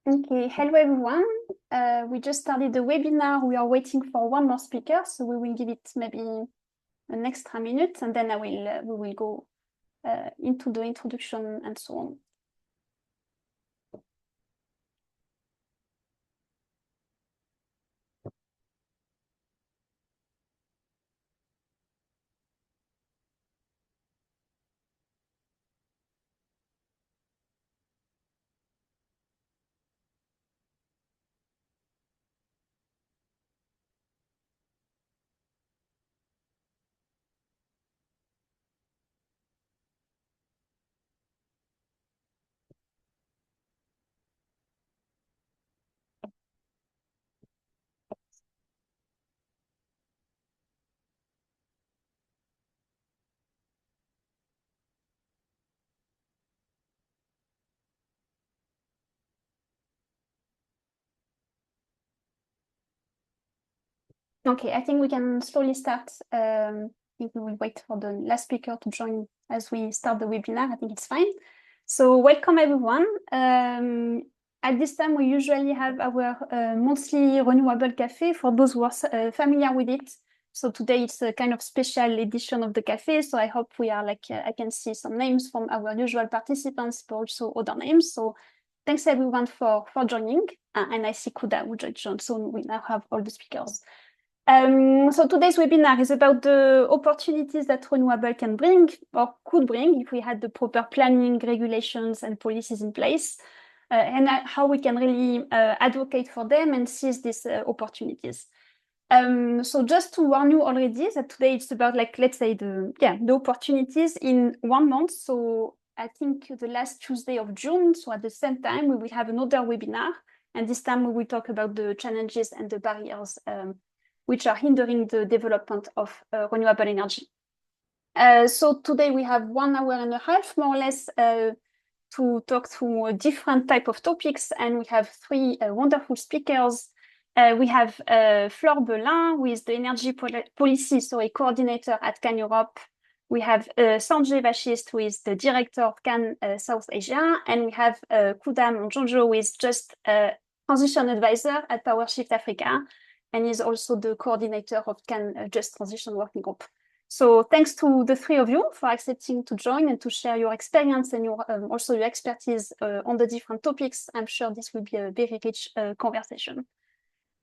Okay, hello everyone. We just started the webinar. We are waiting for one more speaker, so we will give it maybe an extra minute, and then we will go into the introduction and so on. Okay, I think we can slowly start. I think we will wait for the last speaker to join as we start the webinar. I think it's fine. So welcome everyone. At this time, we usually have our monthly renewable cafe for those who are familiar with it. So today it's a kind of special edition of the cafe. So I hope we are I can see some names from our usual participants, but also other names. So thanks everyone for joining. And I see Kuda who joined soon. We now have all the speakers. So today's webinar is about the opportunities that renewable can bring or could bring if we had the proper planning, regulations, and policies in place, and how we can really advocate for them and seize these opportunities. So just to warn you already that today it's about let's say the opportunities in 1 month. So I think the last Tuesday of June. So at the same time we will have another webinar, and this time we will talk about the challenges and the barriers which are hindering the development of renewable energy. So today we have 1 hour and a half, more or less, to talk through a different type of topics, and we have 3 wonderful speakers. We have Flore Belin, who is the energy policy, so a coordinator at CAN Europe. We have Sanjay Vashist, who is the director of CAN South Asia, and we have Manjonjo, who is just a transition advisor at Vashist Africa, and is also the coordinator of CAN Just Transition Working Group. So thanks to the 3 of you for accepting to join and to share your experience and your also your expertise on the different topics. I'm sure this will be a very rich conversation.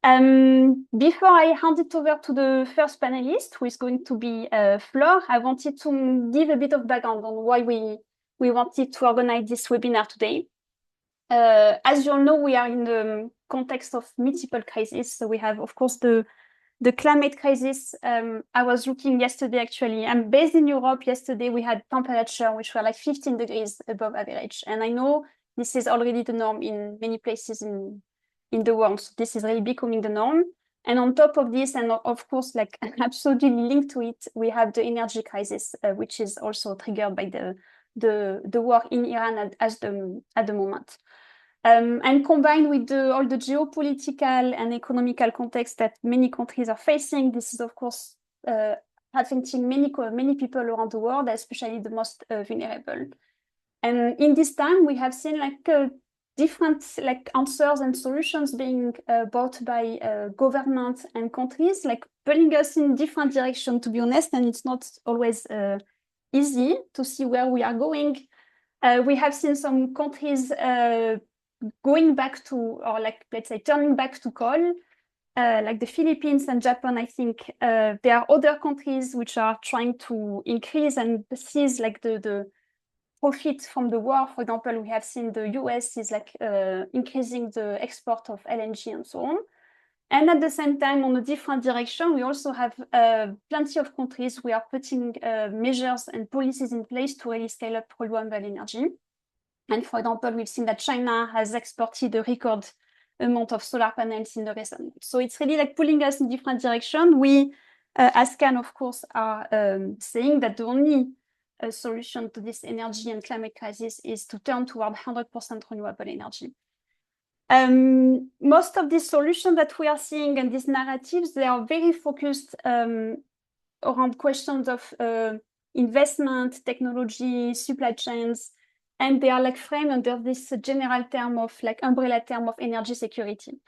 Before I hand it over to the first panelist, who is going to be Flore, I wanted to give a bit of background on why we wanted to organize this webinar today. As you all know, we are in the context of multiple crises. So we have, of course, the climate crisis. I was looking yesterday, actually. I'm based in Europe. Yesterday, we had temperature which were like 15 degrees above average. And I know this is already the norm in many places in the world. So this is really becoming the norm. And on top of this, and of course, like absolutely linked to it, we have the energy crisis, which is also triggered by the war in Iran at the moment. And combined with all the geopolitical and economical context that many countries are facing, this is, of course, affecting many people around the world, especially the most vulnerable. And in this time, we have seen different answers and solutions being brought by governments and countries, pulling us in different directions, to be honest, and it's not always easy to see where we are going. We have seen some countries going back to, or let's say, turning back to coal, like the Philippines and Japan. I think there are other countries which are trying to increase and seize the profit from the war. For example, we have seen the US is increasing the export of LNG and so on. And at the same time, on a different direction, we also have plenty of countries who are putting measures and policies in place to really scale up renewable energy. And for example, we've seen that China has exported a record amount of solar panels in the recent months. So it's really pulling us in different directions. We, as CAN, of course, are saying that the only solution to this energy and climate crisis is to turn toward 100% renewable energy. Most of these solutions that we are seeing and these narratives, they are very focused around questions of investment, technology, supply chains. and they are like framed under this general term of like umbrella term of energy security.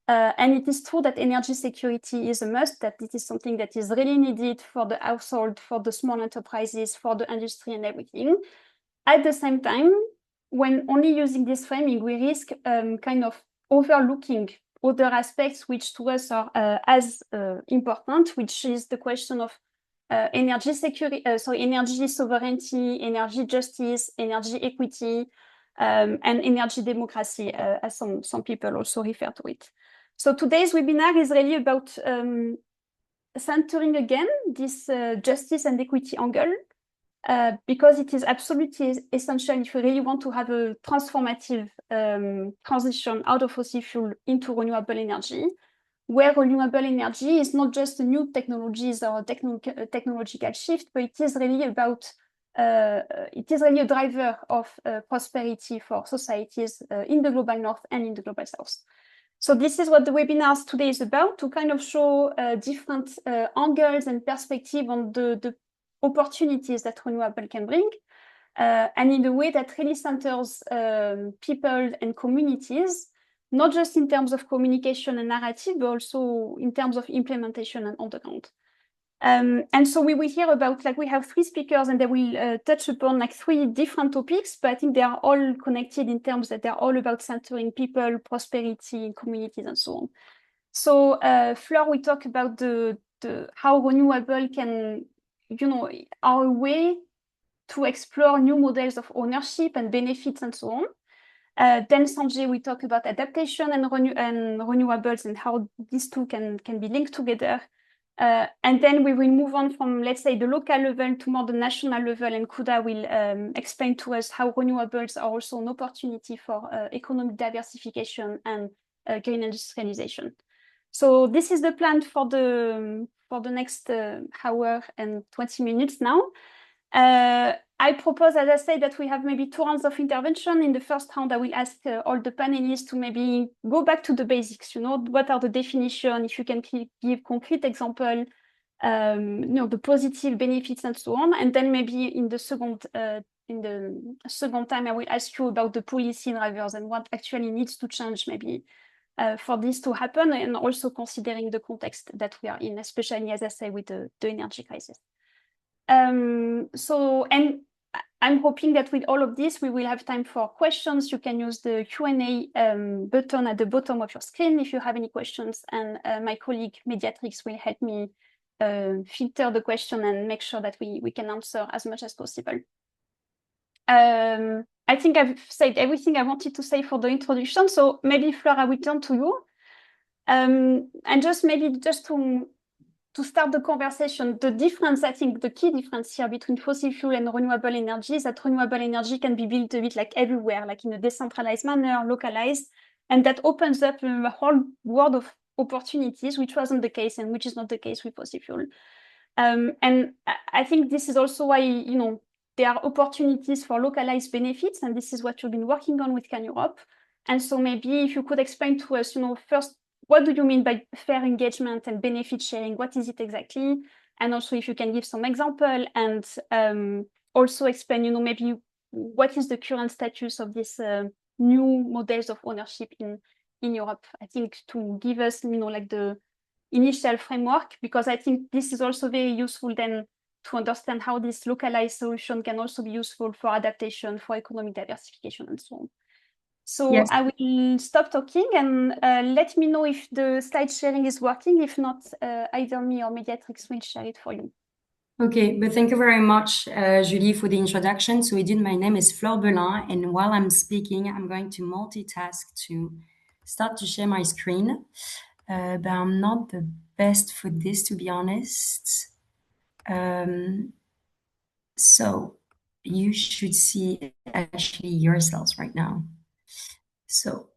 And it is true that energy security is a must, that it is something that is really needed for the household, for the small enterprises, for the industry and everything. At the same time, when only using this framing, we risk kind of overlooking other aspects which to us are as important, which is the question of energy security, energy sovereignty, energy justice, energy equity, and energy democracy, as some people also refer to it. So today's webinar is really about centering again this justice and equity angle, because it is absolutely essential if we really want to have a transformative transition out of fossil fuel into renewable energy, where renewable energy is not just a new technologies or technological shift, but it is really about it is really a driver of prosperity for societies in the global north and in the global south. So this is what the webinars today is about, to kind of show different angles and perspective on the opportunities that renewable can bring, and in a way that really centers people and communities, not just in terms of communication and narrative, but also in terms of implementation and on the ground. And so we will hear about, like, we have 3 speakers and they will touch upon like 3 different topics, but I think they are all connected in terms that they're all about centering people, prosperity, communities, and so on. So Flore, we talk about the how renewable can, are a way to explore new models of ownership and benefits and so on. Then Sanjay, we talk about adaptation and renewables and how these two can be linked together. And then we will move on from, let's say, the local level to more the national level, and Kuda will explain to us how renewables are also an opportunity for economic diversification and green industrialization. So this is the plan for the next hour and 20 minutes now. I propose, as I said, that we have maybe 2 rounds of intervention. In the first round, I will ask all the panelists to maybe go back to the basics. What are the definitions? If you can give concrete example, the positive benefits and so on. And then maybe in the second time, I will ask you about the policy drivers and what actually needs to change maybe for this to happen, and also considering the context that we are in, especially, as I say, with the energy crisis. And I'm hoping that with all of this, we will have time for questions. You can use the Q&A button at the bottom of your screen if you have any questions, and my colleague Mediatrix will help me filter the question and make sure that we can answer as much as possible. I think I've said everything I wanted to say for the introduction, so maybe Flore, I will turn to you. And just to start the conversation, the difference, I think the key difference here between fossil fuel and renewable energy is that renewable energy can be built a bit like everywhere, like in a decentralized manner, localized, and that opens up a whole world of opportunities, which wasn't the case and which is not the case with fossil fuel. And I think this is also why, there are opportunities for localized benefits, and this is what you've been working on with Can Europe. And so maybe if you could explain to us, first, what do you mean by fair engagement and benefit sharing? What is it exactly? And also if you can give some example, and also explain, maybe what is the current status of this new models of ownership in Europe? I think to give us, like the initial framework, because I think this is also very useful then to understand how this localized solution can also be useful for adaptation, for economic diversification, and so on. So yes. I will stop talking and let me know if the slide sharing is working. If not, either me or Mediatrix will share it for you. Okay, but thank you very much, Julie, for the introduction. So indeed, my name is Flore Belin, and while I'm speaking, I'm going to multitask to start to share my screen. But I'm not the best for this, to be honest. So you should see actually yourselves right now. So,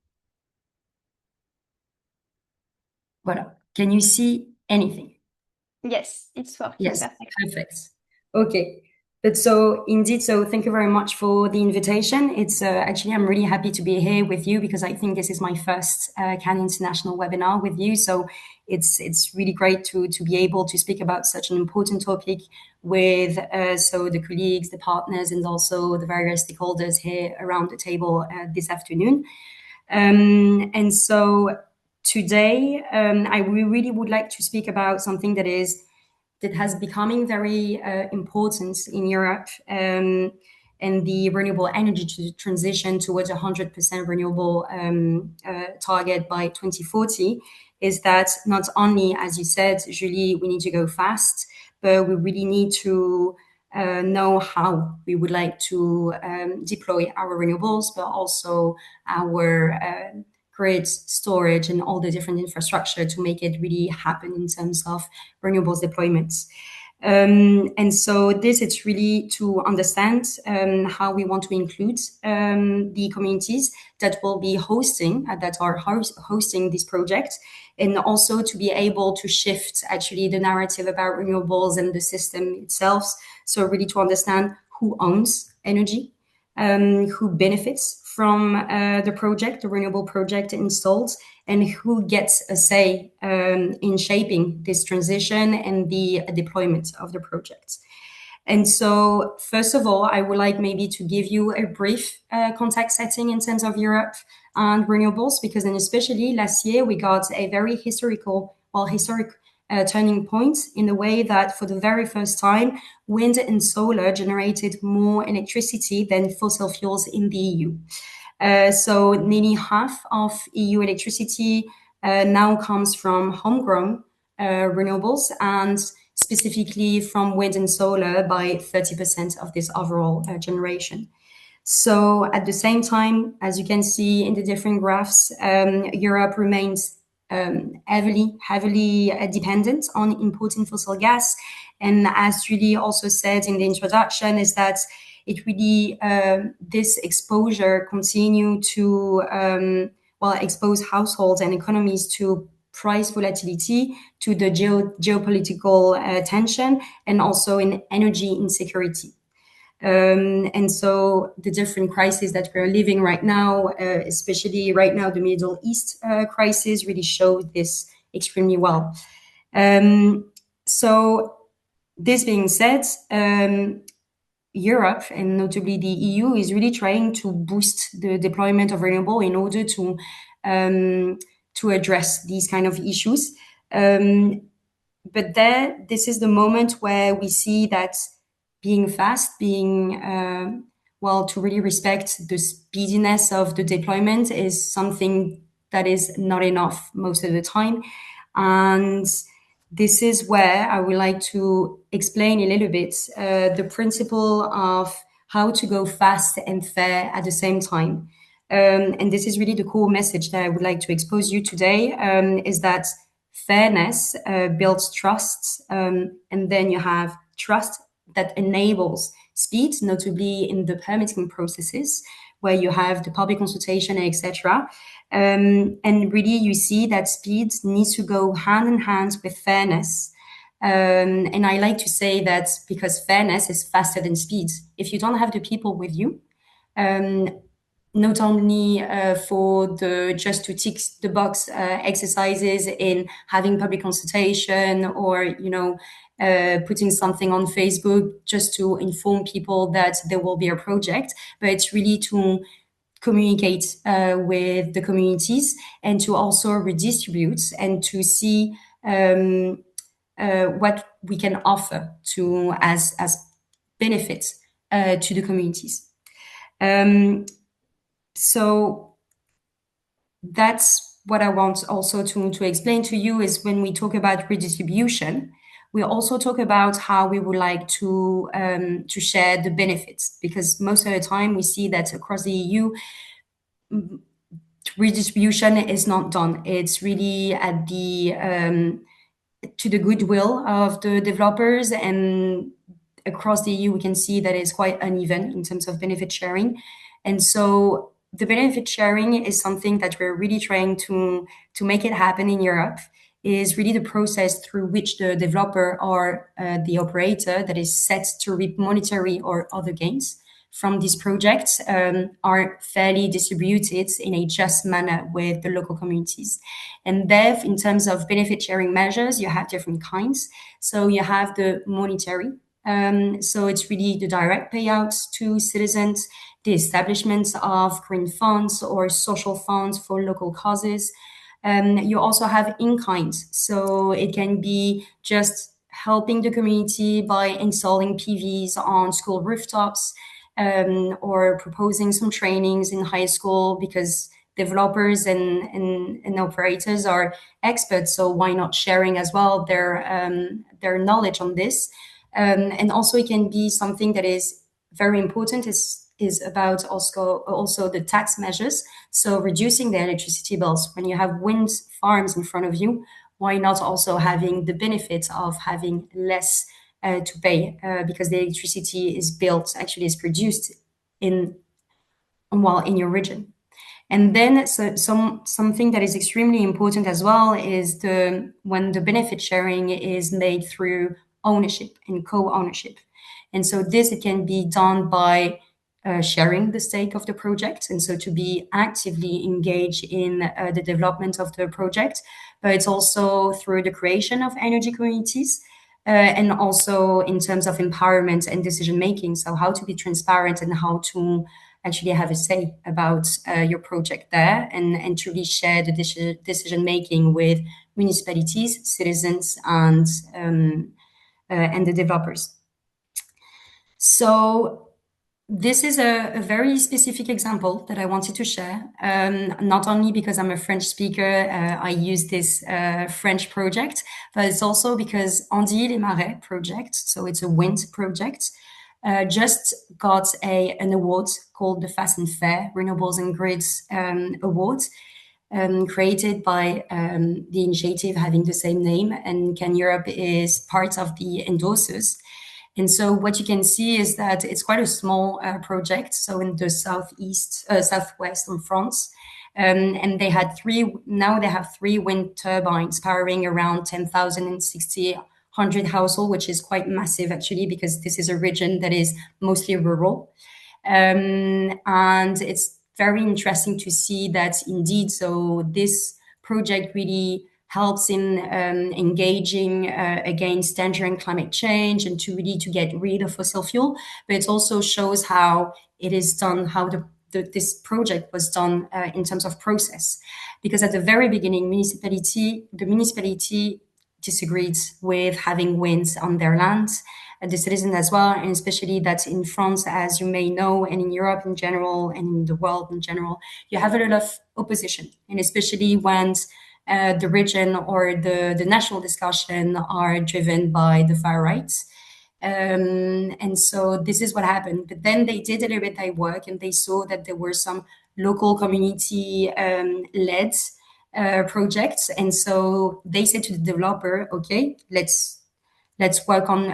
voilà. Can you see anything? Yes, it's working. Yes, perfect. Okay. But so indeed, so thank you very much for the invitation. It's actually, I'm really happy to be here with you because I think this is my first CAN International webinar with you. So it's really great to be able to speak about such an important topic with so the colleagues, the partners, and also the various stakeholders here around the table this afternoon. And so today, we really would like to speak about something that has becoming very important in Europe, and the renewable energy transition towards 100% renewable target by 2040 is that not only, as you said, Julie, we need to go fast, but we really need to know how we would like to deploy our renewables, but also our grid storage and all the different infrastructure to make it really happen in terms of renewables deployments. And so this, it's really to understand how we want to include the communities that will be hosting, that are hosting this project, and also to be able to shift actually the narrative about renewables and the system itself. So really to understand who owns energy, who benefits from the project, the renewable project installed, and who gets a say in shaping this transition and the deployment of the project. And so, first of all, I would like maybe to give you a brief context setting in terms of Europe and renewables, because then especially last year we got a very historic turning point in the way that for the very first time, wind and solar generated more electricity than fossil fuels in the EU. So nearly half of EU electricity now comes from homegrown renewables, and specifically from wind and solar by 30% of this overall generation. So at the same time, as you can see in the different graphs, Europe remains heavily dependent on importing fossil gas. And as Julie also said in the introduction, is that it really, this exposure continue to, expose households and economies to price volatility, to the geopolitical tension, and also in energy insecurity. And so the different crises that we're living right now, especially right now, the Middle East crisis really shows this extremely well. So this being said, Europe and notably the EU is really trying to boost the deployment of renewable in order to address these kind of issues. But this is the moment where we see that being fast, to really respect the speediness of the deployment is something that is not enough most of the time. And this is where I would like to explain a little bit the principle of how to go fast and fair at the same time. And this is really the core message that I would like to expose you today, is that fairness builds trust, and then you have trust that enables speed, notably in the permitting processes, where you have the public consultation, etc. And really, you see that speed needs to go hand in hand with fairness. And I like to say that because fairness is faster than speed. If you don't have the people with you, not only for just to tick the box exercises in having public consultation or putting something on Facebook just to inform people that there will be a project, but it's really to communicate with the communities and to also redistribute and to see what we can offer to as benefits to the communities. So that's what I want also to explain to you is when we talk about redistribution, we also talk about how we would like to share the benefits, because most of the time we see that across the EU, redistribution is not done. It's really at to the goodwill of the developers, and across the EU we can see that it's quite uneven in terms of benefit sharing. And so the benefit sharing is something that we're really trying to make it happen in Europe. is really the process through which the developer or the operator that is set to reap monetary or other gains from these projects are fairly distributed in a just manner with the local communities. And there, in terms of benefit sharing measures, you have different kinds. So you have the monetary. So it's really the direct payouts to citizens, the establishment of green funds or social funds for local causes. You also have in kind. So it can be just helping the community by installing PVs on school rooftops, or proposing some trainings in high school, because developers and operators are experts. So why not sharing as well their knowledge on this? And also it can be something that is very important is about also the tax measures. So reducing the electricity bills. When you have wind farms in front of you, why not also having the benefit of having less to pay, because the electricity is built, actually is produced in in your region. And then something that is extremely important as well is when the benefit sharing is made through ownership and co-ownership. And so this, it can be done by sharing the stake of the project, and so to be actively engaged in the development of the project, but it's also through the creation of energy communities, and also in terms of empowerment and decision making. So how to be transparent and how to actually have a say about your project there, and truly share the decision making with municipalities, citizens, and the developers. So this is a very specific example that I wanted to share, not only because I'm a French speaker, I use this French project, but it's also because Antilles-les-Marais project, so it's a wind project, just got an award called the Fast and Fair Renewables and Grids Award, created by the initiative having the same name, and Can Europe is part of the endorsers. And so what you can see is that it's quite a small project. So in the southwest of France, and they have three wind turbines powering around 10,000 and 6,100 households, which is quite massive actually, because this is a region that is mostly rural. And it's very interesting to see that indeed, so this project really helps in engaging against danger and climate change, and to really to get rid of fossil fuel. But it also shows how it is done, how this project was done in terms of process. Because at the very beginning, the municipality disagreed with having winds on their land, the citizen as well, and especially that in France, as you may know, and in Europe in general, and in the world in general, you have a lot of opposition, and especially when the region or the national discussion are driven by the far right. And so this is what happened. But then they did a little bit their work, and they saw that there were some local community led projects. And so they said to the developer, okay, let's work on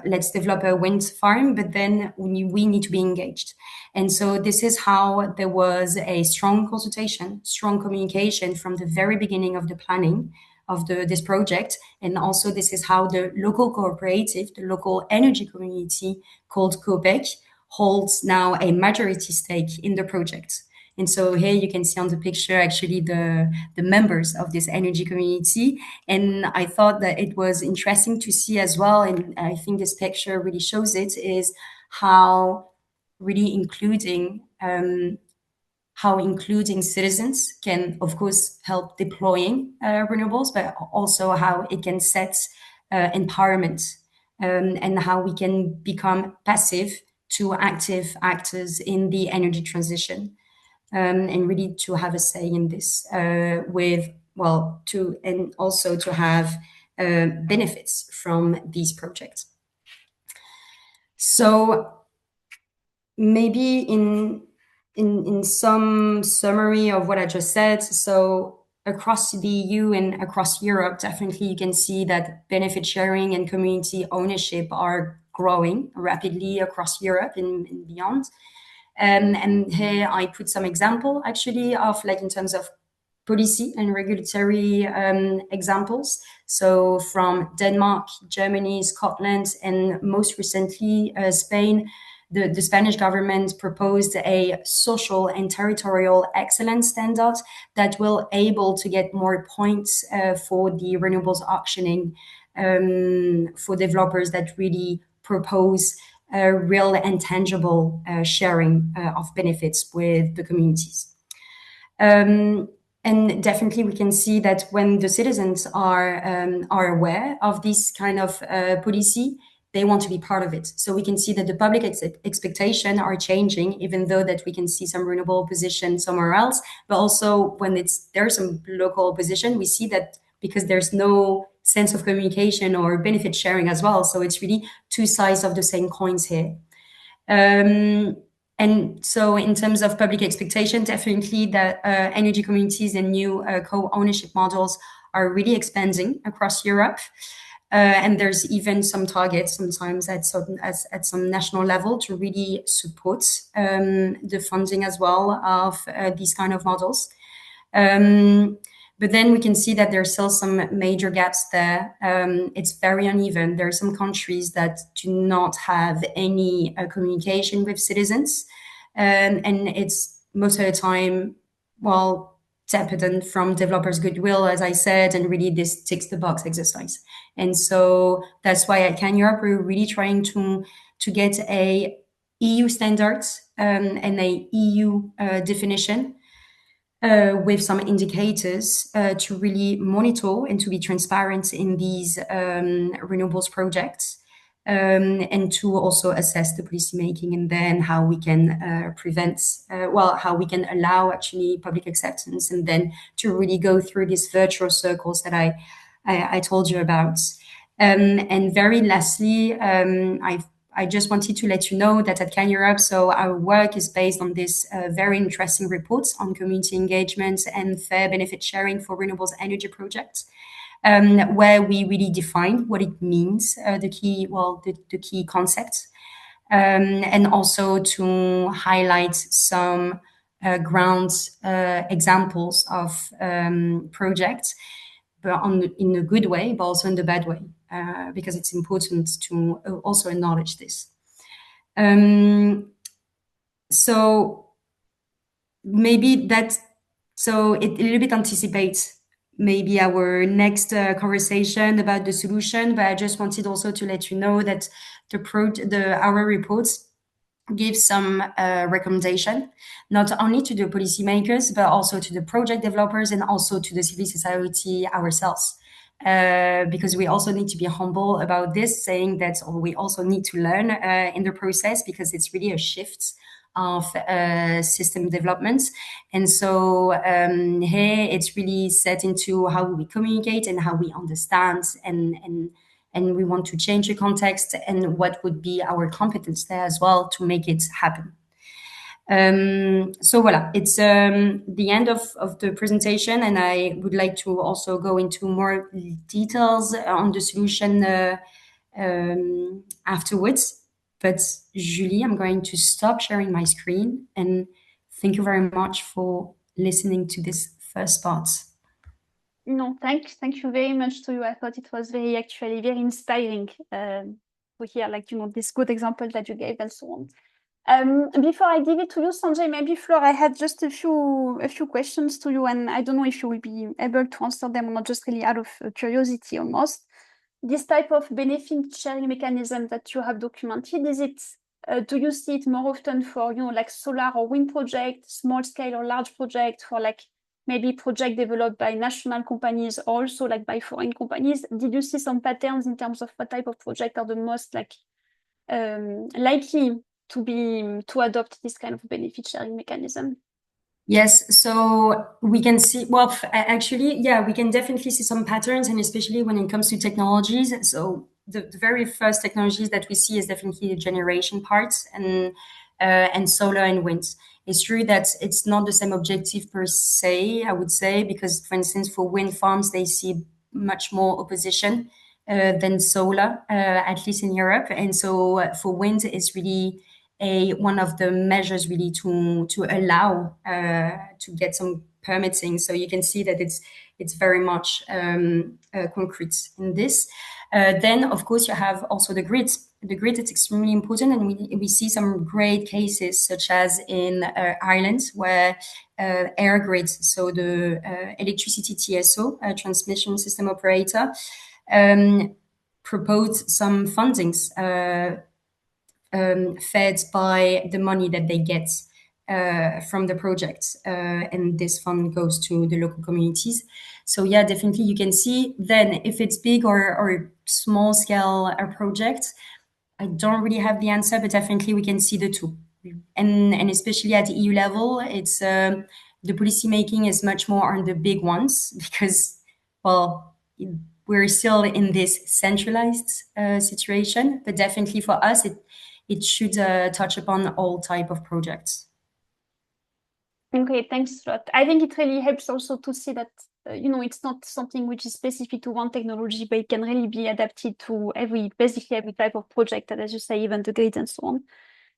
let's develop a wind farm, but then we need to be engaged. And so this is how there was a strong consultation, strong communication from the very beginning of the planning of this project. And also this is how the local cooperative, the local energy community called COPEC, holds now a majority stake in the project. And so here you can see on the picture actually the members of this energy community. And I thought that it was interesting to see as well, and I think this picture really shows it, is how really including citizens can, of course, help deploying renewables, but also how it can set empowerment, and how we can become passive to active actors in the energy transition. And really to have a say in this, and also to have benefits from these projects. So maybe in some summary of what I just said, so across the EU and across Europe, definitely you can see that benefit sharing and community ownership are growing rapidly across Europe and beyond. And here I put some example actually of, like, in terms of policy and regulatory examples. So from Denmark, Germany, Scotland, and most recently Spain, the Spanish government proposed a social and territorial excellence standard that will able to get more points for the renewables auctioning for developers that really propose real and tangible sharing of benefits with the communities. And definitely, we can see that when the citizens are aware of this kind of policy, they want to be part of it. So we can see that the public expectation are changing, even though that we can see some renewable opposition somewhere else. But also when there's some local opposition, we see that because there's no sense of communication or benefit sharing as well. So it's really two sides of the same coins here. And so in terms of public expectation, definitely that energy communities and new co-ownership models are really expanding across Europe. And there's even some targets sometimes at some national level to really support the funding as well of these kind of models. But then we can see that there's still some major gaps there. It's very uneven. There are some countries that do not have any communication with citizens. And it's most of the time, well, dependent from developers' goodwill, as I said, and really this ticks the box exercise. And so that's why at Can Europe, we're really trying to get a EU standards and a EU definition with some indicators to really monitor and to be transparent in these renewables projects, and to also assess the policy making and then how we can prevent, how we can allow actually public acceptance, and then to really go through these virtual circles that I told you about. And very lastly, I just wanted to let you know that at Can Europe, so our work is based on this very interesting reports on community engagement and fair benefit sharing for renewables energy projects, where we really define what it means, the key concepts, and also to highlight some ground examples of projects, but in a good way, but also in the bad way, because it's important to also acknowledge this. So maybe so it a little bit anticipates maybe our next conversation about the solution, but I just wanted also to let you know that our reports give some recommendation, not only to the policymakers, but also to the project developers and also to the civil society ourselves. Because we also need to be humble about this, saying that we also need to learn in the process, because it's really a shift of system development. And so here it's really set into how we communicate and how we understand, and we want to change the context and what would be our competence there as well to make it happen. So voila, it's the end of the presentation, and I would like to also go into more details on the solution afterwards. But Julie, I'm going to stop sharing my screen, and thank you very much for listening to this first part. No, thank you very much to you. I thought it was actually very inspiring to hear, this good example that you gave and so on. Before I give it to you, Sanjay, maybe Flore, I had just a few questions to you, and I don't know if you will be able to answer them or not, just really out of curiosity almost. This type of benefit sharing mechanism that you have documented, is it do you see it more often for solar or wind project, small scale or large project, for maybe project developed by national companies, or also by foreign companies? Did you see some patterns in terms of what type of project are the most likely to adopt this kind of benefit sharing mechanism? Yes, so we can see, actually, yeah, we can definitely see some patterns, and especially when it comes to technologies. So the very first technologies that we see is definitely the generation parts, and solar and wind. It's true that it's not the same objective per se, I would say, because, for instance, for wind farms, they see much more opposition than solar, at least in Europe. And so for wind, it's really one of the measures really to allow to get some permitting. So you can see that it's very much concrete in this. Then, of course, you have also the grid. The grid is extremely important, and we see some great cases, such as in Ireland, where air grids, so the electricity TSO, transmission system operator, proposed some fundings fed by the money that they get from the project, and this fund goes to the local communities. So yeah, definitely you can see then if it's big or small scale project. I don't really have the answer, but definitely we can see the two, and especially at the EU level, it's the policy making is much more on the big ones because, well, we're still in this centralized situation. But definitely for us, it should touch upon all type of projects. Okay, thanks a lot. I think it really helps also to see that, it's not something which is specific to one technology, but it can really be adapted to basically every type of project, and as you say, even the grid and so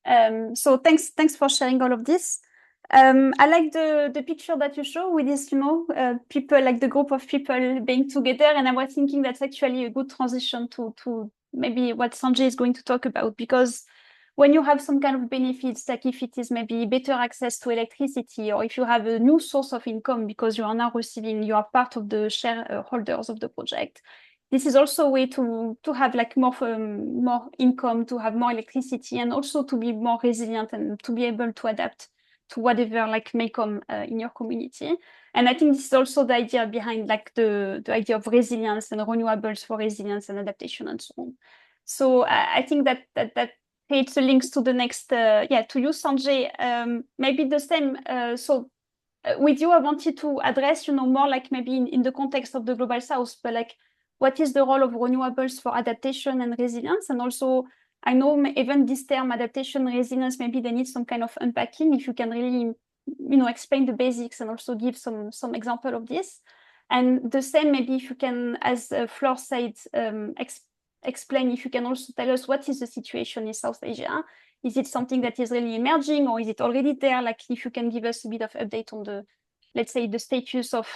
on. So thanks for sharing all of this. I like the picture that you show with this, people, like the group of people being together, and I was thinking that's actually a good transition to maybe what Sanjay is going to talk about, because when you have some kind of benefits, like if it is maybe better access to electricity, or if you have a new source of income because you are now you are part of the shareholders of the project. This is also a way to have like more income, to have more electricity, and also to be more resilient and to be able to adapt to whatever like may come in your community. And I think this is also the idea behind like the idea of resilience and renewables for resilience and adaptation and so on. So I think that creates the links to the next, to you, Sanjay. Maybe the same. With you, I wanted to address, more like maybe in the context of the Global South, but like, what is the role of renewables for adaptation and resilience? And also, I know even this term adaptation, resilience, maybe they need some kind of unpacking. If you can really, explain the basics and also give some example of this. And the same, maybe if you can, as Flore said, explain, if you can also tell us what is the situation in South Asia. Is it something that is really emerging, or is it already there? Like, if you can give us a bit of update on the, let's say, the status of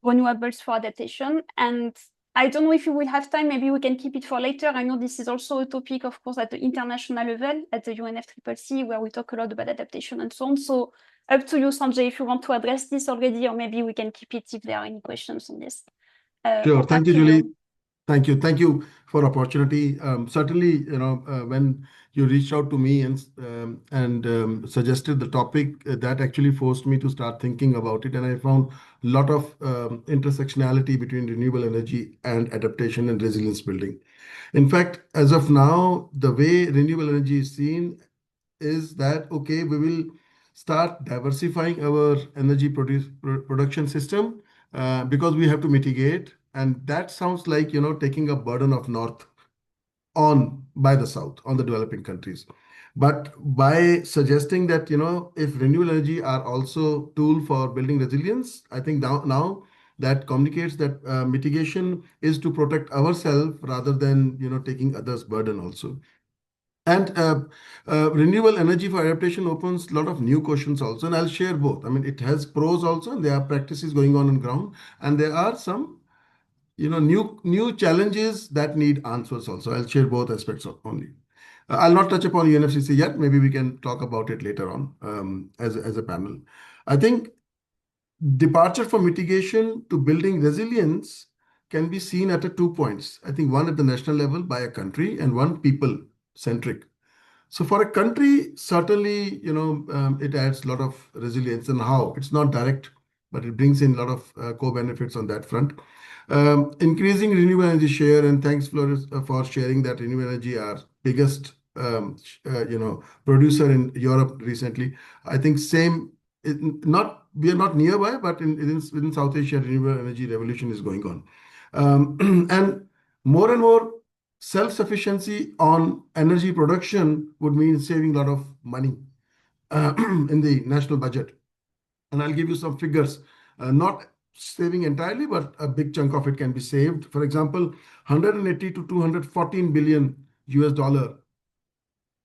renewables for adaptation. And I don't know if you will have time, maybe we can keep it for later. I know this is also a topic, of course, at the international level, at the UNFCCC, where we talk a lot about adaptation and so on. So up to you, Sanjay, if you want to address this already, or maybe we can keep it if there are any questions on this. Sure. Back Thank you, to Julie. you. Thank you for opportunity. Certainly, when you reached out to me and suggested the topic, that actually forced me to start thinking about it, and I found a lot of intersectionality between renewable energy and adaptation and resilience building. In fact, as of now, the way renewable energy is seen is that, okay, we will start diversifying our energy production system because we have to mitigate. And that sounds like, taking a burden of North on by the South, on the developing countries. But by suggesting that, if renewable energy are also tool for building resilience, I think now that communicates that mitigation is to protect ourselves rather than, taking others' burden also. And renewable energy for adaptation opens a lot of new questions also, and I'll share both. I mean, it has pros also, and there are practices going on ground, and there are some, new challenges that need answers also. I'll share both aspects only. I'll not touch upon UNFCCC yet. Maybe we can talk about it later on as a panel. I think departure from mitigation to building resilience can be seen at 2 points. I think one at the national level by a country and one people centric. So for a country, certainly, it adds a lot of resilience. And how? It's not direct, but it brings in a lot of co-benefits on that front. Increasing renewable energy share, and thanks, Flore, for sharing that renewable energy, our biggest, producer in Europe recently. I think same, we are not nearby, but within South Asia, renewable energy revolution is going on. And more self-sufficiency on energy production would mean saving a lot of money in the national budget. And I'll give you some figures, not saving entirely, but a big chunk of it can be saved. For example, 180 to 214 billion US dollar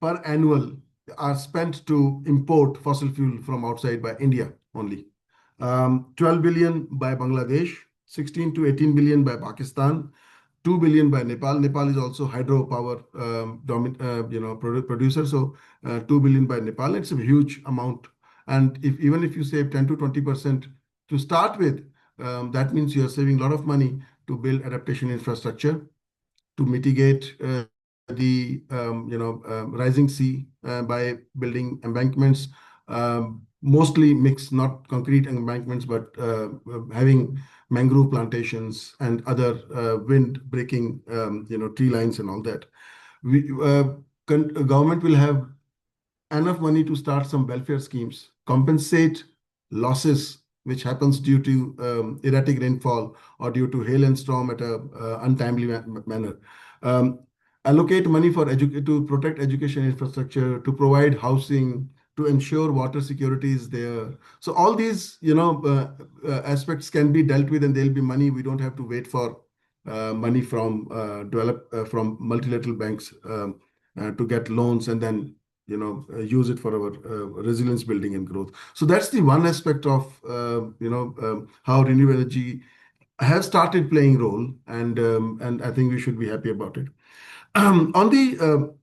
per annual are spent to import fossil fuel from outside by India only. 12 billion by Bangladesh, 16 to 18 billion by Pakistan, 2 billion by Nepal. Nepal is also hydropower producer, so 2 billion by Nepal. It's a huge amount, and even if you save 10 to 20% to start with, that means you are saving a lot of money to build adaptation infrastructure to mitigate the rising sea by building embankments, mostly mixed, not concrete embankments, but having mangrove plantations and other wind breaking tree lines and all that. Government will have enough money to start some welfare schemes, compensate losses which happens due to erratic rainfall or due to hail and storm at a untimely manner. Um, Allocate money for to protect education infrastructure, to provide housing, to ensure water security is there. So all these, aspects can be dealt with, and there'll be money. We don't have to wait for money from from multilateral banks to get loans and then use it for our resilience building and growth. So that's the one aspect of how renewable energy has started playing role, and I think we should be happy about it. On the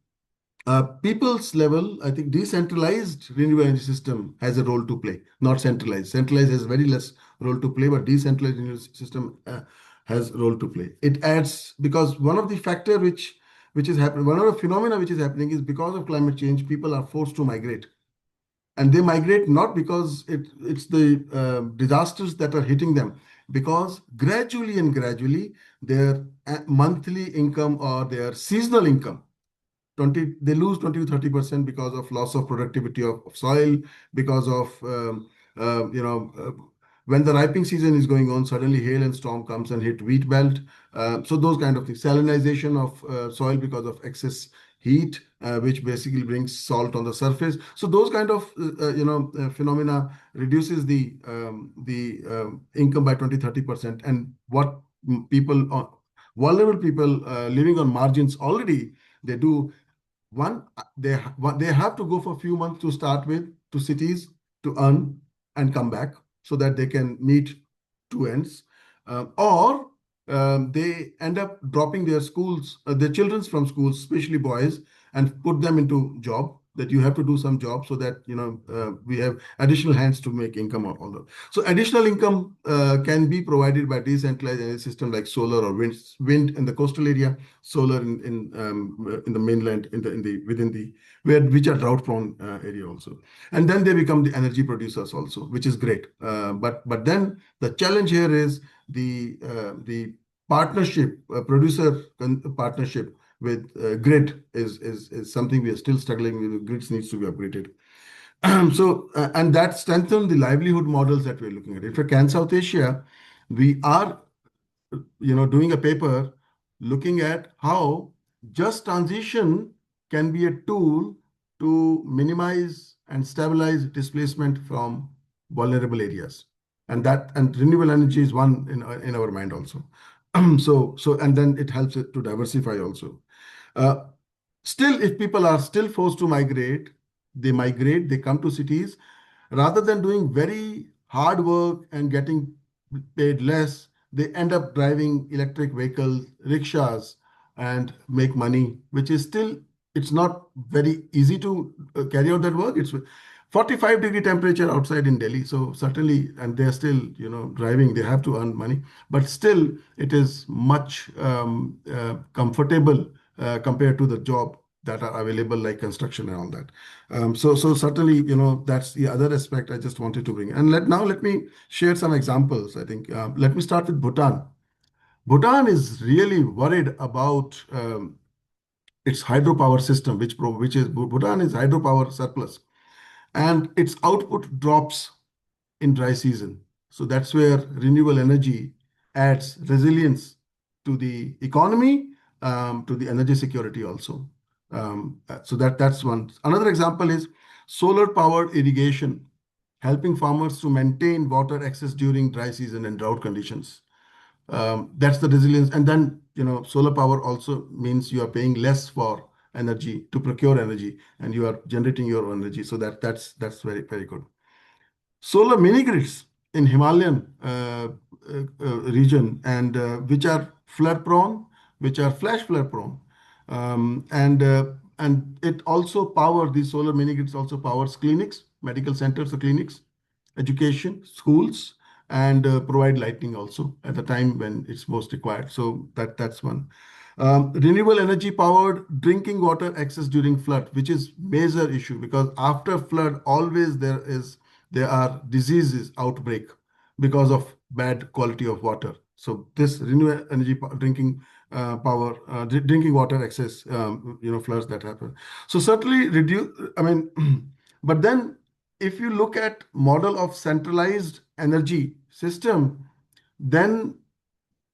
people's level, I think decentralized renewable energy system has a role to play, not centralized. Centralized has very less role to play, but decentralized renewable system has role to play. It adds, because one of the factor which is happening, one of the phenomena which is happening is because of climate change, people are forced to migrate. And they migrate not because it's the disasters that are hitting them, because gradually their monthly income or their seasonal income, they lose 20 to 30% because of loss of productivity of soil, because of when the ripening season is going on, suddenly hail and storm comes and hit wheat belt. So those kind of things, salinization of soil because of excess heat, which basically brings salt on the surface. So those kind of phenomena reduces the income by 20-30%. And what people, vulnerable people living on margins already, they do one, they have to go for a few months to start with to cities to earn and come back so that they can meet two ends, or they end up dropping their schools, their children from schools, especially boys, and put them into job, that you have to do some job so that we have additional hands to make income or all that. So additional income can be provided by decentralized energy system like solar or wind in the coastal area, solar in the mainland, within the which are drought prone area also, and then they become the energy producers also, which is great. But then the challenge here is the partnership, producer partnership with grid is something we are still struggling with. Grids needs to be upgraded. So and that strengthen the livelihood models that we're looking at. For Can South Asia, we are doing a paper looking at how just transition can be a tool to minimize and stabilize displacement from vulnerable areas, and renewable energy is one in our mind also. So and then it helps it to diversify also. Uh, Still, if people are still forced to migrate, they come to cities rather than doing very hard work and getting paid less. They end up driving electric vehicles, rickshaws, and make money, which is still, it's not very easy to carry out that work. It's 45-degree temperature outside in Delhi. So certainly, and they're still, driving, they have to earn money, but still it is much comfortable compared to the job that are available, like construction and all that. So certainly, that's the other aspect I just wanted to bring. And let me share some examples. I think let me start with Bhutan. Bhutan is really worried about its hydropower system, which is Bhutan is hydropower surplus, and its output drops in dry season. So that's where renewable energy adds resilience to the economy, to the energy security also. So that's one. Another example is solar powered irrigation, helping farmers to maintain water access during dry season and drought conditions. That's the resilience. And then, solar power also means you are paying less for energy to procure energy, and you are generating your own energy. So that's very, very good. Solar mini grids. in Himalayan region, and which are flood prone, which are flash flood prone. And it also these solar mini grids also powers clinics, medical centers or clinics, education, schools, and provide lighting also at the time when it's most required. So that's one. Renewable energy powered drinking water access during flood, which is major issue, because after flood always there are diseases outbreak because of bad quality of water. So this renewable energy drinking drinking water access, floods that happen. So certainly reduce. I mean, but then if you look at model of centralized energy system, then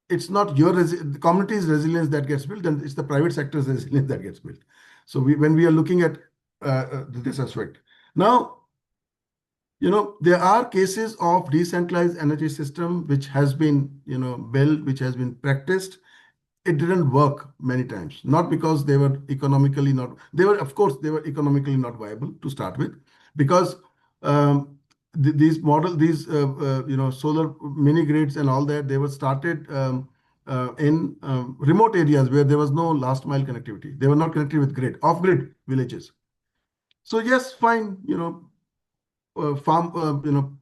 it's not the community's resilience that gets built, and it's the private sector's resilience that gets built. So when we are looking at this aspect now, there are cases of decentralized energy system which has been, built, which has been practiced. It didn't work many times, not because they were economically not, of course, they were economically not viable to start with, because these solar mini grids and all that, they were started in remote areas where there was no last mile connectivity. They were not connected with off grid villages. So yes, fine,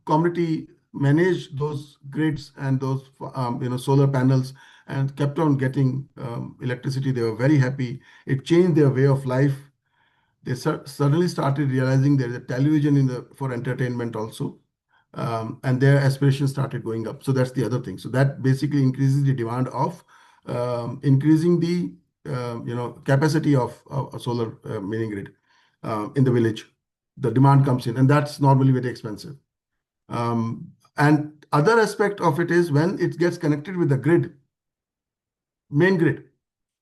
community managed those grids and those solar panels and kept on getting electricity. They were very happy. It changed their way of life. They suddenly started realizing there is a television for entertainment also, and their aspirations started going up. So that's the other thing. So that basically increases the demand of increasing the capacity of a solar mini grid in the village. The demand comes in, and that's normally very expensive. And other aspect of it is when it gets connected with the main grid,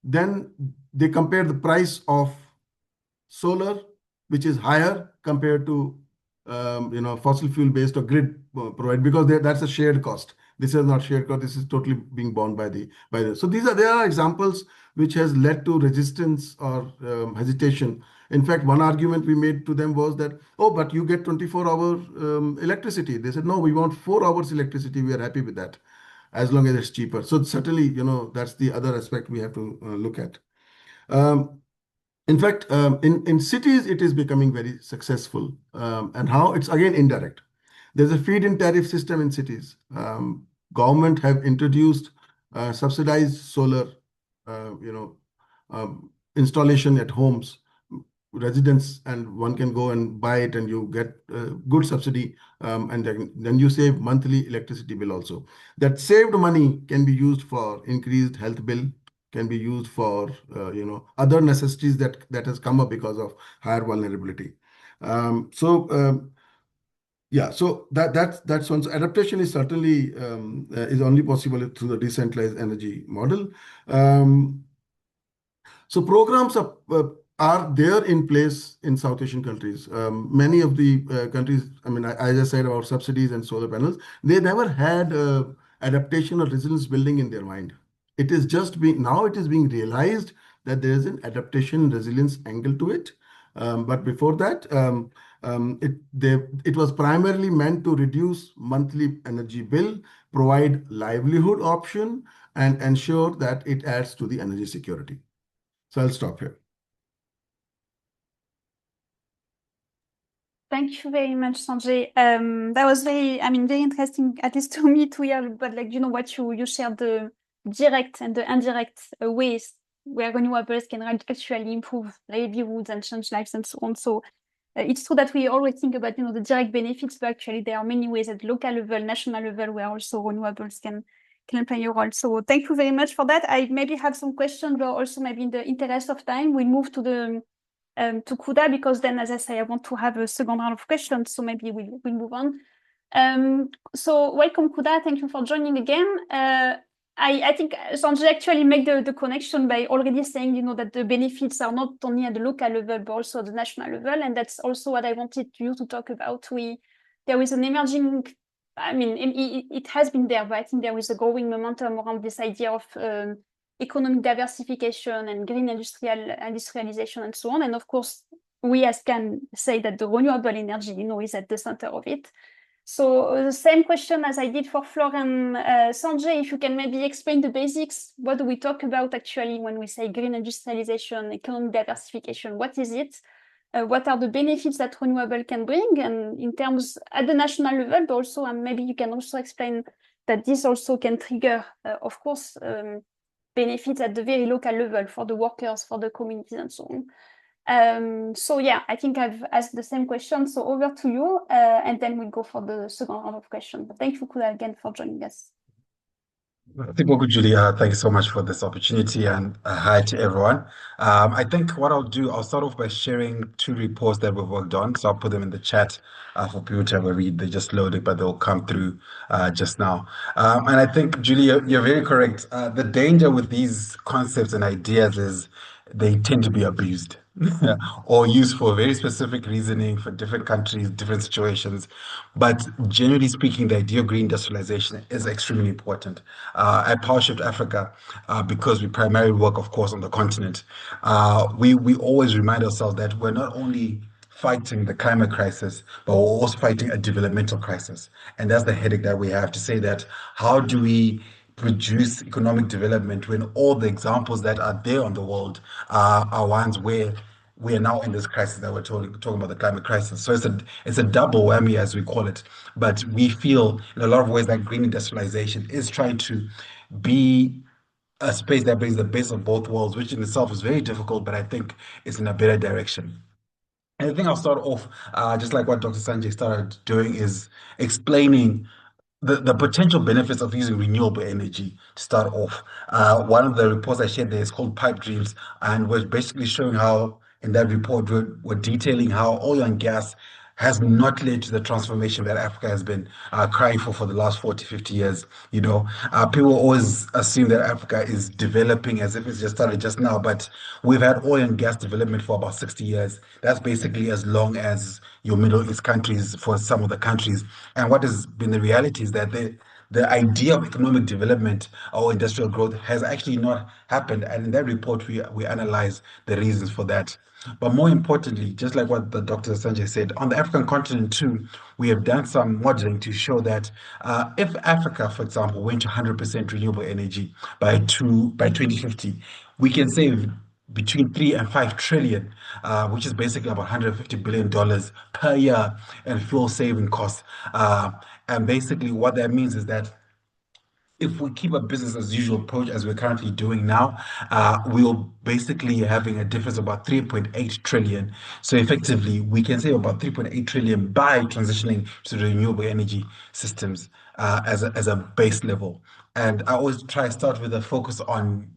then they compare the price of solar, which is higher compared to fossil fuel based or grid provide, because that's a shared cost. This is not shared cost. This is totally being borne by the. So there are examples which has led to resistance or hesitation. In fact, one argument we made to them was that, oh, but you get 24-hour electricity. They said, no, we want 4 hours electricity. We are happy with that, as long as it's cheaper. So certainly, that's the other aspect we have to look at. In fact, in cities, it is becoming very successful. And how? It's again indirect. There's a feed-in tariff system in cities. Government have introduced subsidized solar, installation at homes, residents, and one can go and buy it, and you get good subsidy, and then you save monthly electricity bill also. That saved money can be used for increased health bill, can be used for other necessities that has come up because of higher vulnerability. Yeah, so that's one. So adaptation is certainly is only possible through the decentralized energy model. So programs are there in place in South Asian countries. Many of the countries, I mean, as I said about subsidies and solar panels, they never had adaptation or resilience building in their mind. It is just now it is being realized that there is an adaptation resilience angle to it. But before that, it was primarily meant to reduce monthly energy bill, provide livelihood option, and ensure that it adds to the energy security. So I'll stop here. Thank you very much, Sanjay. That was very interesting, at least to me, to hear, but what you shared, the direct and the indirect ways where renewables can actually improve livelihoods and change lives and so on. So it's true that we always think about, the direct benefits, but actually there are many ways at local level, national level, where also renewables can play a role. So thank you very much for that. I maybe have some questions, but also maybe in the interest of time, we'll move to to Kuda, because then, as I say, I want to have a second round of questions. So maybe we'll move on. So welcome, Kuda. Thank you for joining again. I think Sanjay actually made the connection by already saying, that the benefits are not only at the local level, but also at the national level. And that's also what I wanted you to talk about. There is an emerging, it has been there, but I think there is a growing momentum around this idea of economic diversification and green industrialization and so on. And of course, we as can say that the renewable energy, is at the center of it. So the same question as I did for Flore and Sanjay, if you can maybe explain the basics. What do we talk about actually when we say green industrialization, economic diversification? What is it? What are the benefits that renewable can bring? And in terms at the national level, but also, and maybe you can also explain that this also can trigger, of course, benefits at the very local level for the workers, for the communities, and so on. So yeah, I think I've asked the same question. So over to you, and then we'll go for the second round of questions. Thank you, Kuda, again for joining us. Thank you, Julia. Thank you so much for this opportunity and hi to everyone. I think what I'll do, I'll start off by sharing two reports that we've worked on. So I'll put them in the chat for people to have a read. They just loaded, but they'll come through just now. And I think, Julia, you're very correct. The danger with these concepts and ideas is they tend to be abused or used for very specific reasoning for different countries, different situations. But generally speaking, the idea of green industrialization is extremely important. At PowerShift Africa, because we primarily work, of course, on the continent, we always remind ourselves that we're not only fighting the climate crisis, but we're also fighting a developmental crisis. And that's the headache that we have to say that how do we produce economic development when all the examples that are there on the world are ones where we are now in this crisis that we're talking about, the climate crisis. So it's a double whammy, as we call it. But we feel in a lot of ways that green industrialization is trying to be a space that brings the best of both worlds, which in itself is very difficult, but I think it's in a better direction. And I think I'll start off, just like what Dr. Sanjay started doing, is explaining the potential benefits of using renewable energy to start off. One of the reports I shared there is called Pipe Dreams, and we're basically showing how, in that report, we're detailing how oil and gas has not led to the transformation that Africa has been crying for the last 40, 50 years. People always assume that Africa is developing as if it's just started just now, but we've had oil and gas development for about 60 years. That's basically as long as your Middle East countries for some of the countries. And what has been the reality is that the idea of economic development or industrial growth has actually not happened. And in that report, we analyze the reasons for that. But more importantly, just like what the Dr. Sanjay said, on the African continent too, we have done some modeling to show that if Africa, for example, went to 100% renewable energy by 2050, we can save between 3 and 5 trillion, which is basically about $150 billion per year in fuel saving costs. And basically, what that means is that if we keep a business as usual approach as we're currently doing now, we'll basically having a difference of about 3.8 trillion. So effectively, we can save about 3.8 trillion by transitioning to the renewable energy systems as a base level. And I always try to start with a focus on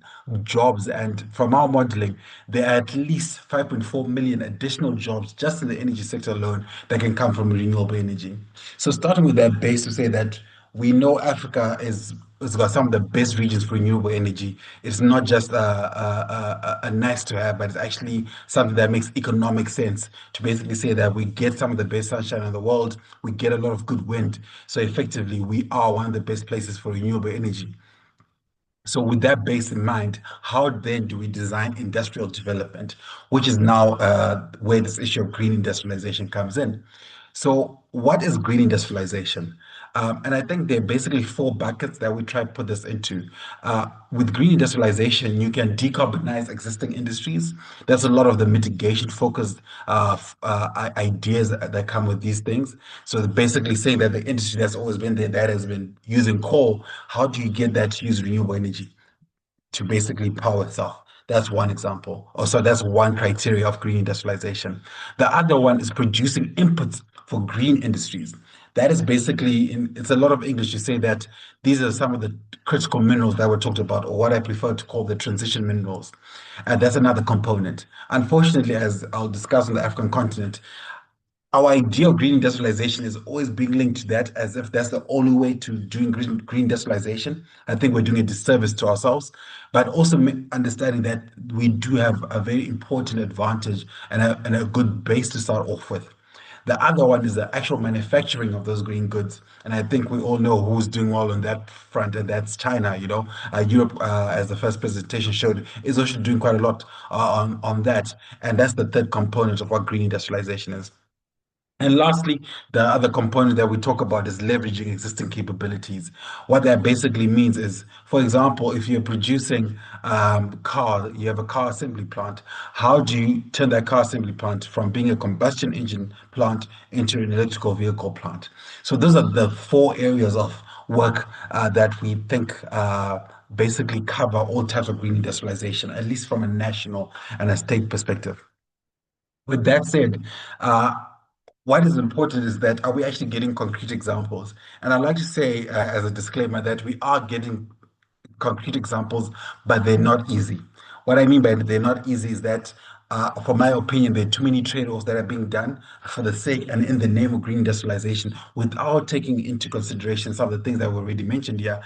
jobs. And from our modeling, there are at least 5.4 million additional jobs just in the energy sector alone that can come from renewable energy. So starting with that base to say that we know Africa has got some of the best regions for renewable energy. It's not just a nice to have, but it's actually something that makes economic sense to basically say that we get some of the best sunshine in the world, we get a lot of good wind. So effectively, we are one of the best places for renewable energy. So with that base in mind, how then do we design industrial development, which is now where this issue of green industrialization comes in? So what is green industrialization? And I think there are basically four buckets that we try to put this into. With green industrialization, you can decarbonize existing industries. There's a lot of the mitigation focused ideas that come with these things. So basically saying that the industry that's always been there, that has been using coal, how do you get that to use renewable energy to basically power itself? That's one example. Also, that's one criteria of green industrialization. The other one is producing inputs for green industries. That is basically, it's a lot of English to say that these are some of the critical minerals that were talked about, or what I prefer to call the transition minerals. And that's another component. Unfortunately, as I'll discuss on the African continent, our idea of green industrialization is always being linked to that as if that's the only way to doing green industrialization. I think we're doing a disservice to ourselves, but also understanding that we do have a very important advantage and a good base to start off with. The other one is the actual manufacturing of those green goods. And I think we all know who's doing well on that front, and that's China. Europe, as the first presentation showed, is also doing quite a lot on that. And that's the third component of what green industrialization is. And lastly, the other component that we talk about is leveraging existing capabilities. What that basically means is, for example, if you're producing you have a car assembly plant, how do you turn that car assembly plant from being a combustion engine plant into an electrical vehicle plant? So those are the four areas of work that we think basically cover all types of green industrialization, at least from a national and a state perspective. With that said, uh, what is important is that are we actually getting concrete examples? And I'd like to say, as a disclaimer, that we are getting concrete examples, but they're not easy. What I mean by they're not easy is that, for my opinion, there are too many trade-offs that are being done for the sake and in the name of green industrialization without taking into consideration some of the things that were already mentioned here.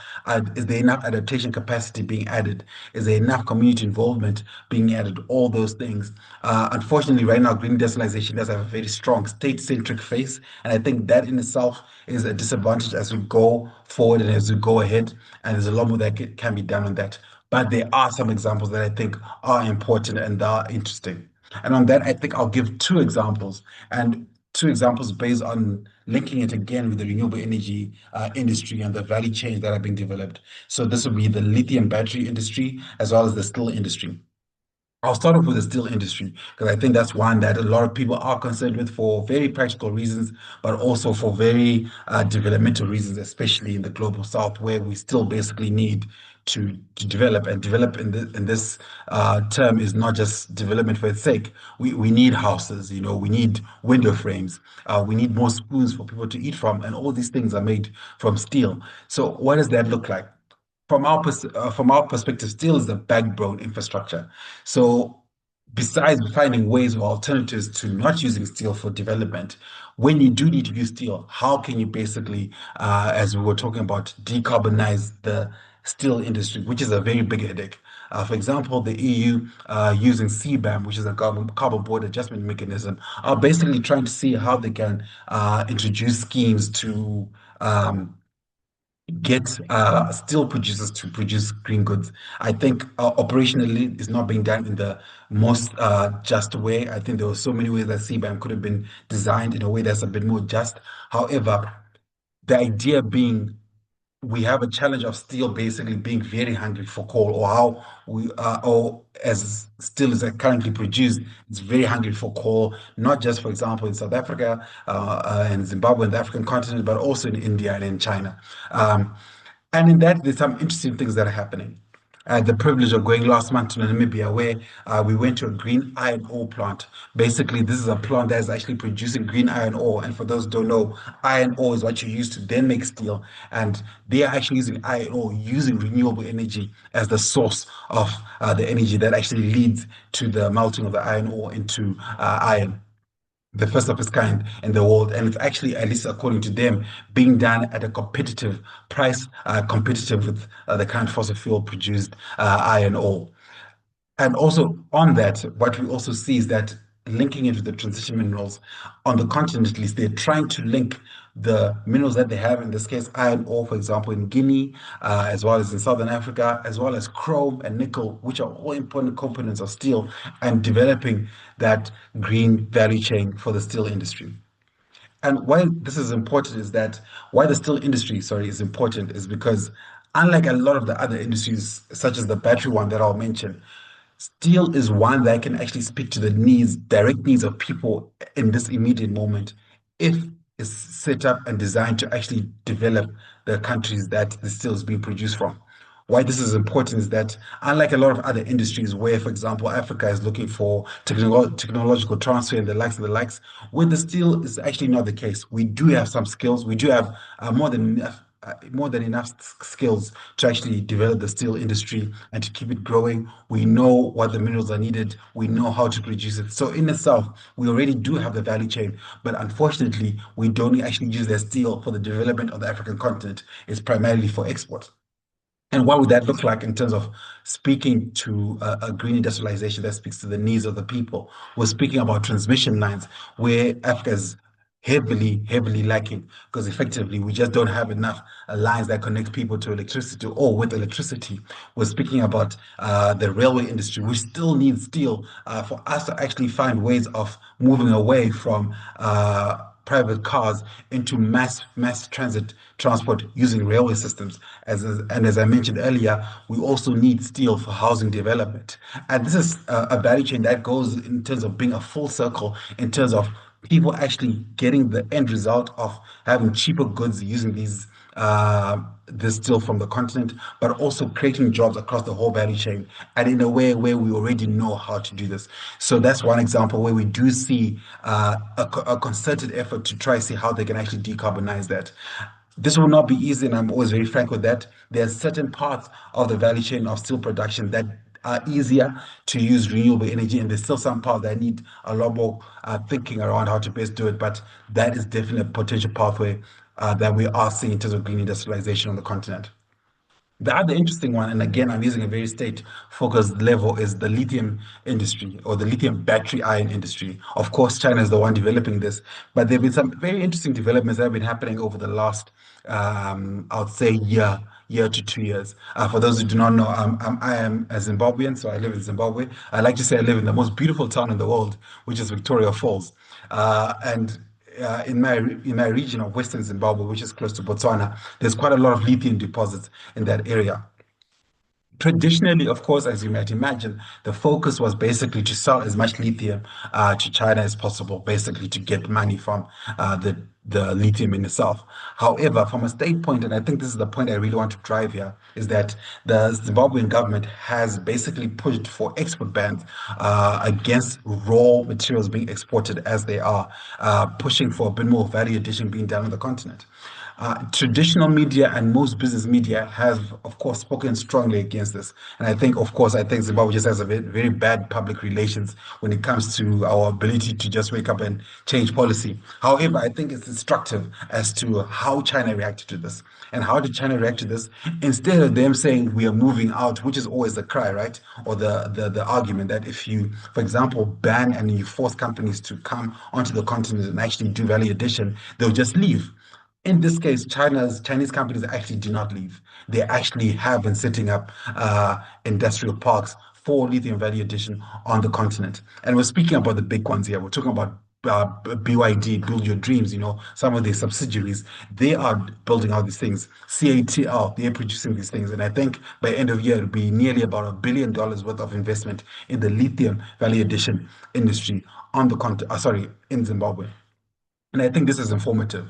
Is there enough adaptation capacity being added? Is there enough community involvement being added? All those things. Unfortunately, right now, green industrialization does have a very strong state-centric face, and I think that in itself is a disadvantage as we go forward and as we go ahead. And there's a lot more that can be done on that. But there are some examples that I think are important and are interesting. And on that, I think I'll give two examples, and two examples based on linking it again with the renewable energy industry and the value chains that are being developed. So this will be the lithium battery industry as well as the steel industry. I'll start off with the steel industry because I think that's one that a lot of people are concerned with for very practical reasons, but also for very developmental reasons, especially in the global south, where we still basically need to develop and develop in this term is not just development for its sake. We need houses, we need window frames, we need more spoons for people to eat from, and all these things are made from steel. So what does that look like? From our perspective, steel is the backbone infrastructure. So, besides finding ways or alternatives to not using steel for development, when you do need to use steel, how can you basically, as we were talking about, decarbonize the steel industry, which is a very big headache. For example, the EU using CBAM, which is a carbon border adjustment mechanism, are basically trying to see how they can introduce schemes to get steel producers to produce green goods. I think operationally it's not being done in the most just way. I think there were so many ways that CBAM could have been designed in a way that's a bit more just. However, the idea being we have a challenge of steel basically being very hungry for coal, or how or as steel is currently produced, it's very hungry for coal, not just, for example, in South Africa and Zimbabwe and the African continent, but also in India and in China. Um, and in that, there's some interesting things that are happening. I had the privilege of going last month to Namibia, where we went to a green iron ore plant. Basically, this is a plant that is actually producing green iron ore. And for those who don't know, iron ore is what you use to then make steel. And they are actually using iron ore, using renewable energy as the source of the energy that actually leads to the melting of the iron ore into iron, the first of its kind in the world. And it's actually, at least according to them, being done at a competitive price, competitive with the current fossil fuel produced iron ore. And also on that, what we also see is that linking it with the transition minerals on the continent, at least, they're trying to link the minerals that they have, in this case, iron ore, for example, in Guinea, as well as in Southern Africa, as well as chrome and nickel, which are all important components of steel, and developing that green value chain for the steel industry. And why this is important is that why the steel industry, sorry, is important is because unlike a lot of the other industries, such as the battery one that I'll mention, steel is one that can actually speak to the needs, direct needs of people in this immediate moment, if it's set up and designed to actually develop the countries that the steel is being produced from. Why this is important is that, unlike a lot of other industries where, for example, Africa is looking for technological transfer and the likes, with the steel is actually not the case. We do have some skills. We do have more than enough skills to actually develop the steel industry and to keep it growing. We know what the minerals are needed. We know how to produce it. So in itself, we already do have the value chain, but unfortunately, we don't actually use the steel for the development of the African continent. It's primarily for export. And what would that look like in terms of speaking to a green industrialization that speaks to the needs of the people? We're speaking about transmission lines where Africa is heavily lacking because effectively we just don't have enough lines that connect people to electricity or with electricity. We're speaking about the railway industry, which still needs steel for us to actually find ways of moving away from private cars into mass transit transport using railway systems. As I mentioned earlier, we also need steel for housing development. And this is a value chain that goes in terms of being a full circle, in terms of people actually getting the end result of having cheaper goods using this steel from the continent, but also creating jobs across the whole value chain, and in a way where we already know how to do this. So that's one example where we do see a concerted effort to try to see how they can actually decarbonize that. This will not be easy, and I'm always very frank with that. There are certain parts of the value chain of steel production that are easier to use renewable energy, and there's still some parts that need a lot more thinking around how to best do it. But that is definitely a potential pathway that we are seeing in terms of green industrialization on the continent. The other interesting one, and again, I'm using a very state-focused level, is the lithium industry or the lithium battery ion industry. Of course, China is the one developing this, but there have been some very interesting developments that have been happening over the last, I would say, year to 2 years. For those who do not know, I am a Zimbabwean, so I live in Zimbabwe. I like to say I live in the most beautiful town in the world, which is Victoria Falls. And in my region of Western Zimbabwe, which is close to Botswana, there's quite a lot of lithium deposits in that area. Traditionally, of course, as you might imagine, the focus was basically to sell as much lithium to China as possible, basically to get money from the lithium in itself. However, from a state point, and I think this is the point I really want to drive here, is that the Zimbabwean government has basically pushed for export bans against raw materials being exported, as they are pushing for a bit more value addition being done on the continent. Traditional media and most business media have, of course, spoken strongly against this. And I think, of course, Zimbabwe just has a very, very bad public relations when it comes to our ability to just wake up and change policy. However, I think it's instructive as to how China reacted to this. And how did China react to this? Instead of them saying we are moving out, which is always the cry, right? Or the argument that if you, for example, ban and you force companies to come onto the continent and actually do value addition, they'll just leave. In this case, Chinese companies actually do not leave. They actually have been setting up industrial parks for lithium value addition on the continent. And we're speaking about the big ones here. We're talking about BYD, Build Your Dreams, some of their subsidiaries. They are building out these things. CATL, they're producing these things. And I think by end of year, it'll be nearly about $1 billion worth of investment in the lithium value addition industry on the continent, in Zimbabwe. And I think this is informative.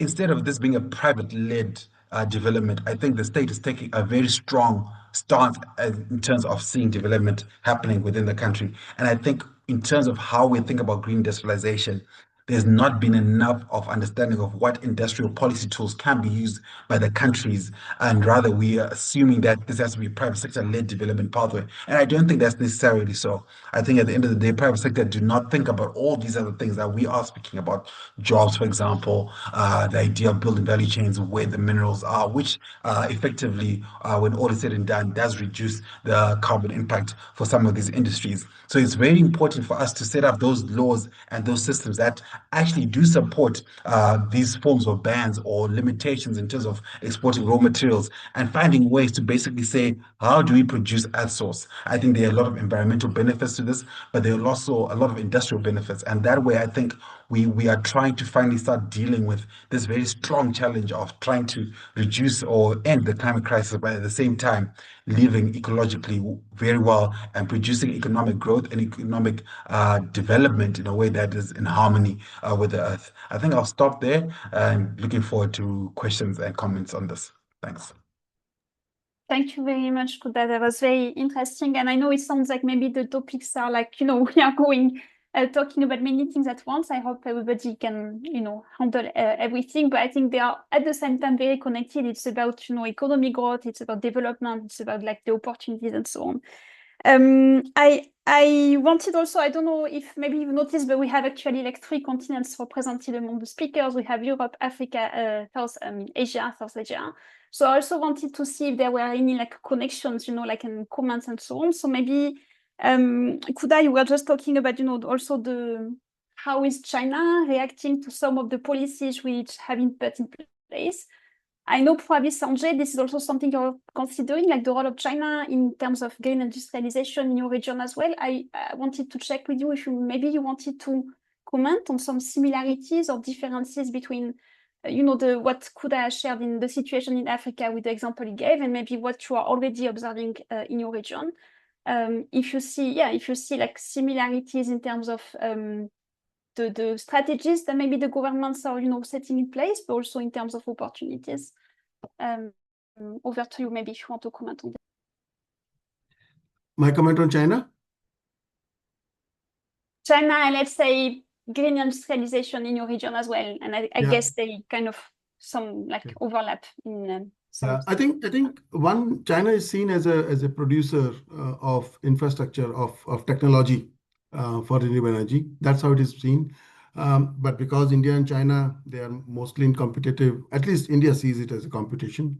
Instead of this being a private-led development, I think the state is taking a very strong stance in terms of seeing development happening within the country. And I think in terms of how we think about green industrialization, there's not been enough of understanding of what industrial policy tools can be used by the countries, and rather we are assuming that this has to be a private sector led development pathway. And I don't think that's necessarily so. I think at the end of the day, private sector do not think about all these other things that we are speaking about. Jobs, for example, the idea of building value chains where the minerals are, which effectively, when all is said and done, does reduce the carbon impact for some of these industries. So it's very important for us to set up those laws and those systems that actually do support these forms of bans or limitations in terms of exporting raw materials, and finding ways to basically say, how do we produce at source? I think there are a lot of environmental benefits to this, but there are also a lot of industrial benefits. And that way, I think we are trying to finally start dealing with this very strong challenge of trying to reduce or end the climate crisis, but at the same time, living ecologically very well and producing economic growth and economic development in a way that is in harmony with the earth. I think I'll stop there, and looking forward to questions and comments on this. Thanks. Thank you very much, Kuda. That was very interesting. And I know it sounds like maybe the topics are like, we are going talking about many things at once. I hope everybody can, handle everything. But I think they are at the same time very connected. It's about, economic growth. It's about development. It's about like the opportunities and so on. I wanted also, I don't know if maybe you've noticed, but we have actually like 3 continents represented among the speakers. We have Europe, Africa, South Asia. So I also wanted to see if there were any like connections, like in comments and so on. So maybe Kuda, you were just talking about, also how is China reacting to some of the policies which have been put in place. I know probably, Sanjay, this is also something you're considering, like the role of China in terms of green industrialization in your region as well. I wanted to check with you if maybe you wanted to comment on some similarities or differences between, what Kuda shared in the situation in Africa with the example he gave, and maybe what you are already observing in your region. If you see like similarities in terms of the strategies that maybe the governments are, setting in place, but also in terms of opportunities. Over to you, maybe if you want to comment on that. My comment on China? China, and let's say green industrialization in your region as well. And I guess they kind of some like overlap in some. I think China is seen as a producer of infrastructure of technology for renewable energy. That's how it is seen. But because India and China, they are mostly in competitive, at least India sees it as a competition.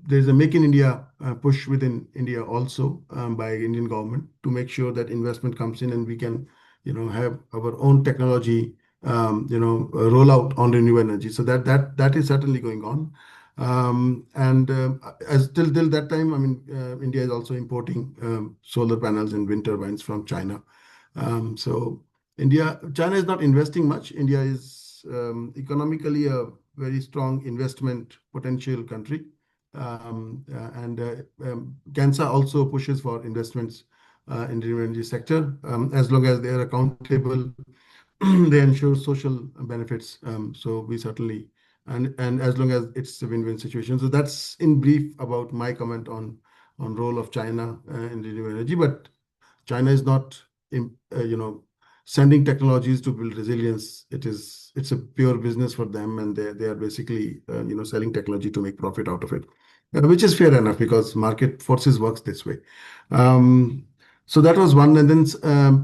There's a Make in India push within India also by Indian government to make sure that investment comes in and we can, have our own technology, roll out on renewable energy. So that is certainly going on. As till that time, I mean, India is also importing solar panels and wind turbines from China. So China is not investing much. India is economically a very strong investment potential country. GANSA also pushes for investments in the renewable energy sector. As long as they are accountable, they ensure social benefits. So we certainly, and as long as it's a win-win situation. So that's in brief about my comment on role of China in renewable energy. But China is not, sending technologies to build resilience. It's a pure business for them, and they are basically, selling technology to make profit out of it, which is fair enough because market forces works this way. So that was one. And then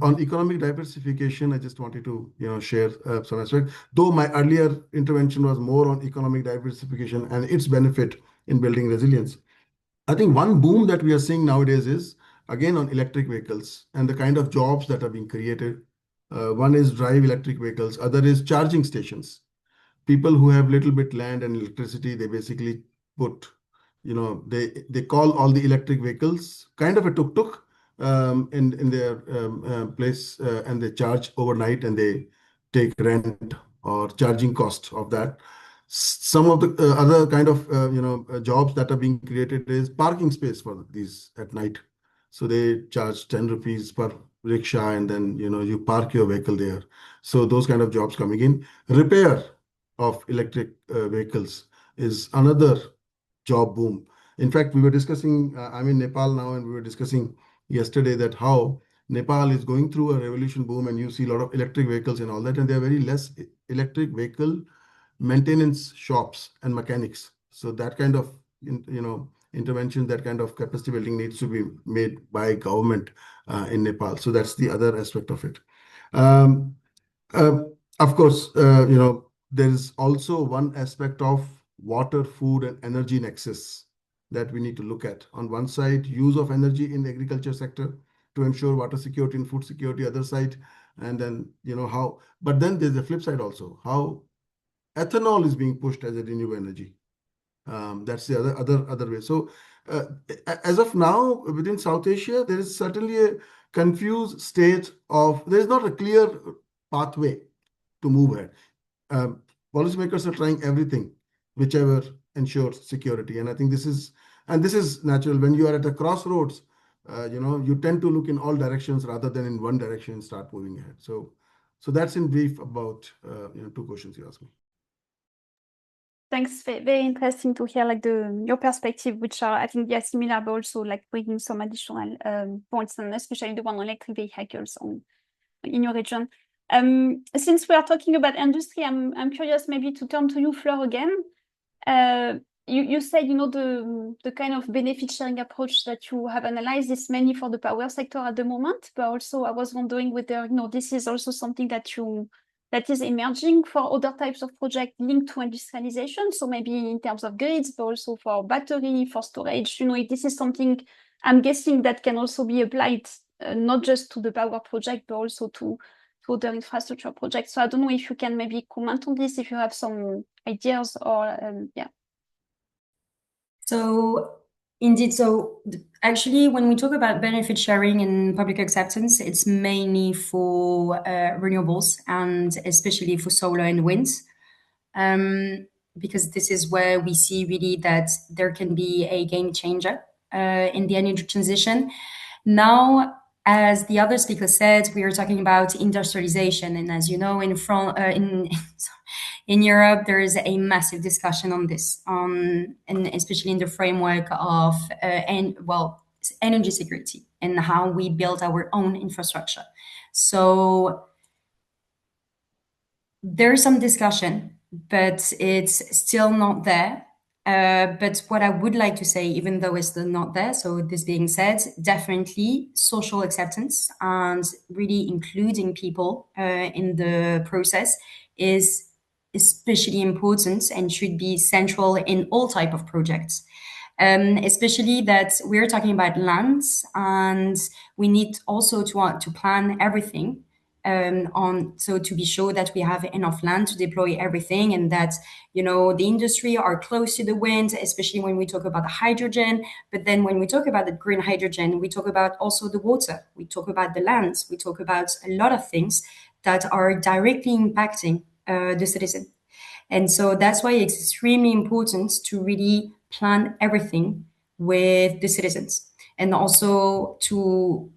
on economic diversification, I just wanted to, share some aspect. Though my earlier intervention was more on economic diversification and its benefit in building resilience. I think one boom that we are seeing nowadays is, again, on electric vehicles and the kind of jobs that are being created. One is drive electric vehicles, other is charging stations. People who have little bit land and electricity, they basically put, they call all the electric vehicles kind of a tuk-tuk in their place, and they charge overnight and they take rent or charging cost of that. Some of the other kind of jobs that are being created is parking space for these at night. So they charge 10 rupees per rickshaw, and then you park your vehicle there. So those kind of jobs coming in. Repair of electric vehicles is another job boom. In fact, we were discussing, I'm in Nepal now, and we were discussing yesterday that how Nepal is going through a revolution boom, and you see a lot of electric vehicles and all that, and there are very less electric vehicle maintenance shops and mechanics. So that kind of intervention, that kind of capacity building needs to be made by government in Nepal. So that's the other aspect of it. Of course, there is also one aspect of water, food, and energy nexus that we need to look at. On one side, use of energy in the agriculture sector to ensure water security and food security. Other side, and then how. But then there's the flip side also, how ethanol is being pushed as a renewable energy. That's the other way. So as of now, within South Asia, there is certainly a confused state of, there is not a clear pathway to move ahead. Policymakers are trying everything, whichever ensures security. And I think this is natural. When you are at a crossroads, you tend to look in all directions rather than in one direction and start moving ahead. So that's in brief about two questions you asked me. Thanks. Very interesting to hear like your perspective, which are, I think, similar, but also like bringing some additional points, and especially the one on electric vehicles in your region. Since we are talking about industry, I'm curious maybe to turn to you, Flore, again. You said, the kind of benefit sharing approach that you have analyzed is mainly for the power sector at the moment, but also I was wondering whether, this is also something that is emerging for other types of projects linked to industrialization. So maybe in terms of grids, but also for battery, for storage, if this is something I'm guessing that can also be applied, not just to the power project, but also to other infrastructure projects. So I don't know if you can maybe comment on this, if you have some ideas or, So Indeed. So actually, when we talk about benefit sharing and public acceptance, it's mainly for renewables and especially for solar and wind, because this is where we see really that there can be a game changer in the energy transition. Now, as the other speaker said, we are talking about industrialization, and as you know, in Europe, there is a massive discussion on this, and especially in the framework of energy security and how we build our own infrastructure. So there's some discussion, but it's still not there. But what I would like to say, even though it's still not there, so this being said, definitely social acceptance and really including people in the process is especially important and should be central in all type of projects. Especially that we're talking about lands, and we need also to plan everything so to be sure that we have enough land to deploy everything, and that the industry are close to the wind, especially when we talk about the hydrogen. But then when we talk about the green hydrogen, we talk about also the water, we talk about the lands, we talk about a lot of things that are directly impacting the citizen. And so that's why it's extremely important to really plan everything with the citizens, and also to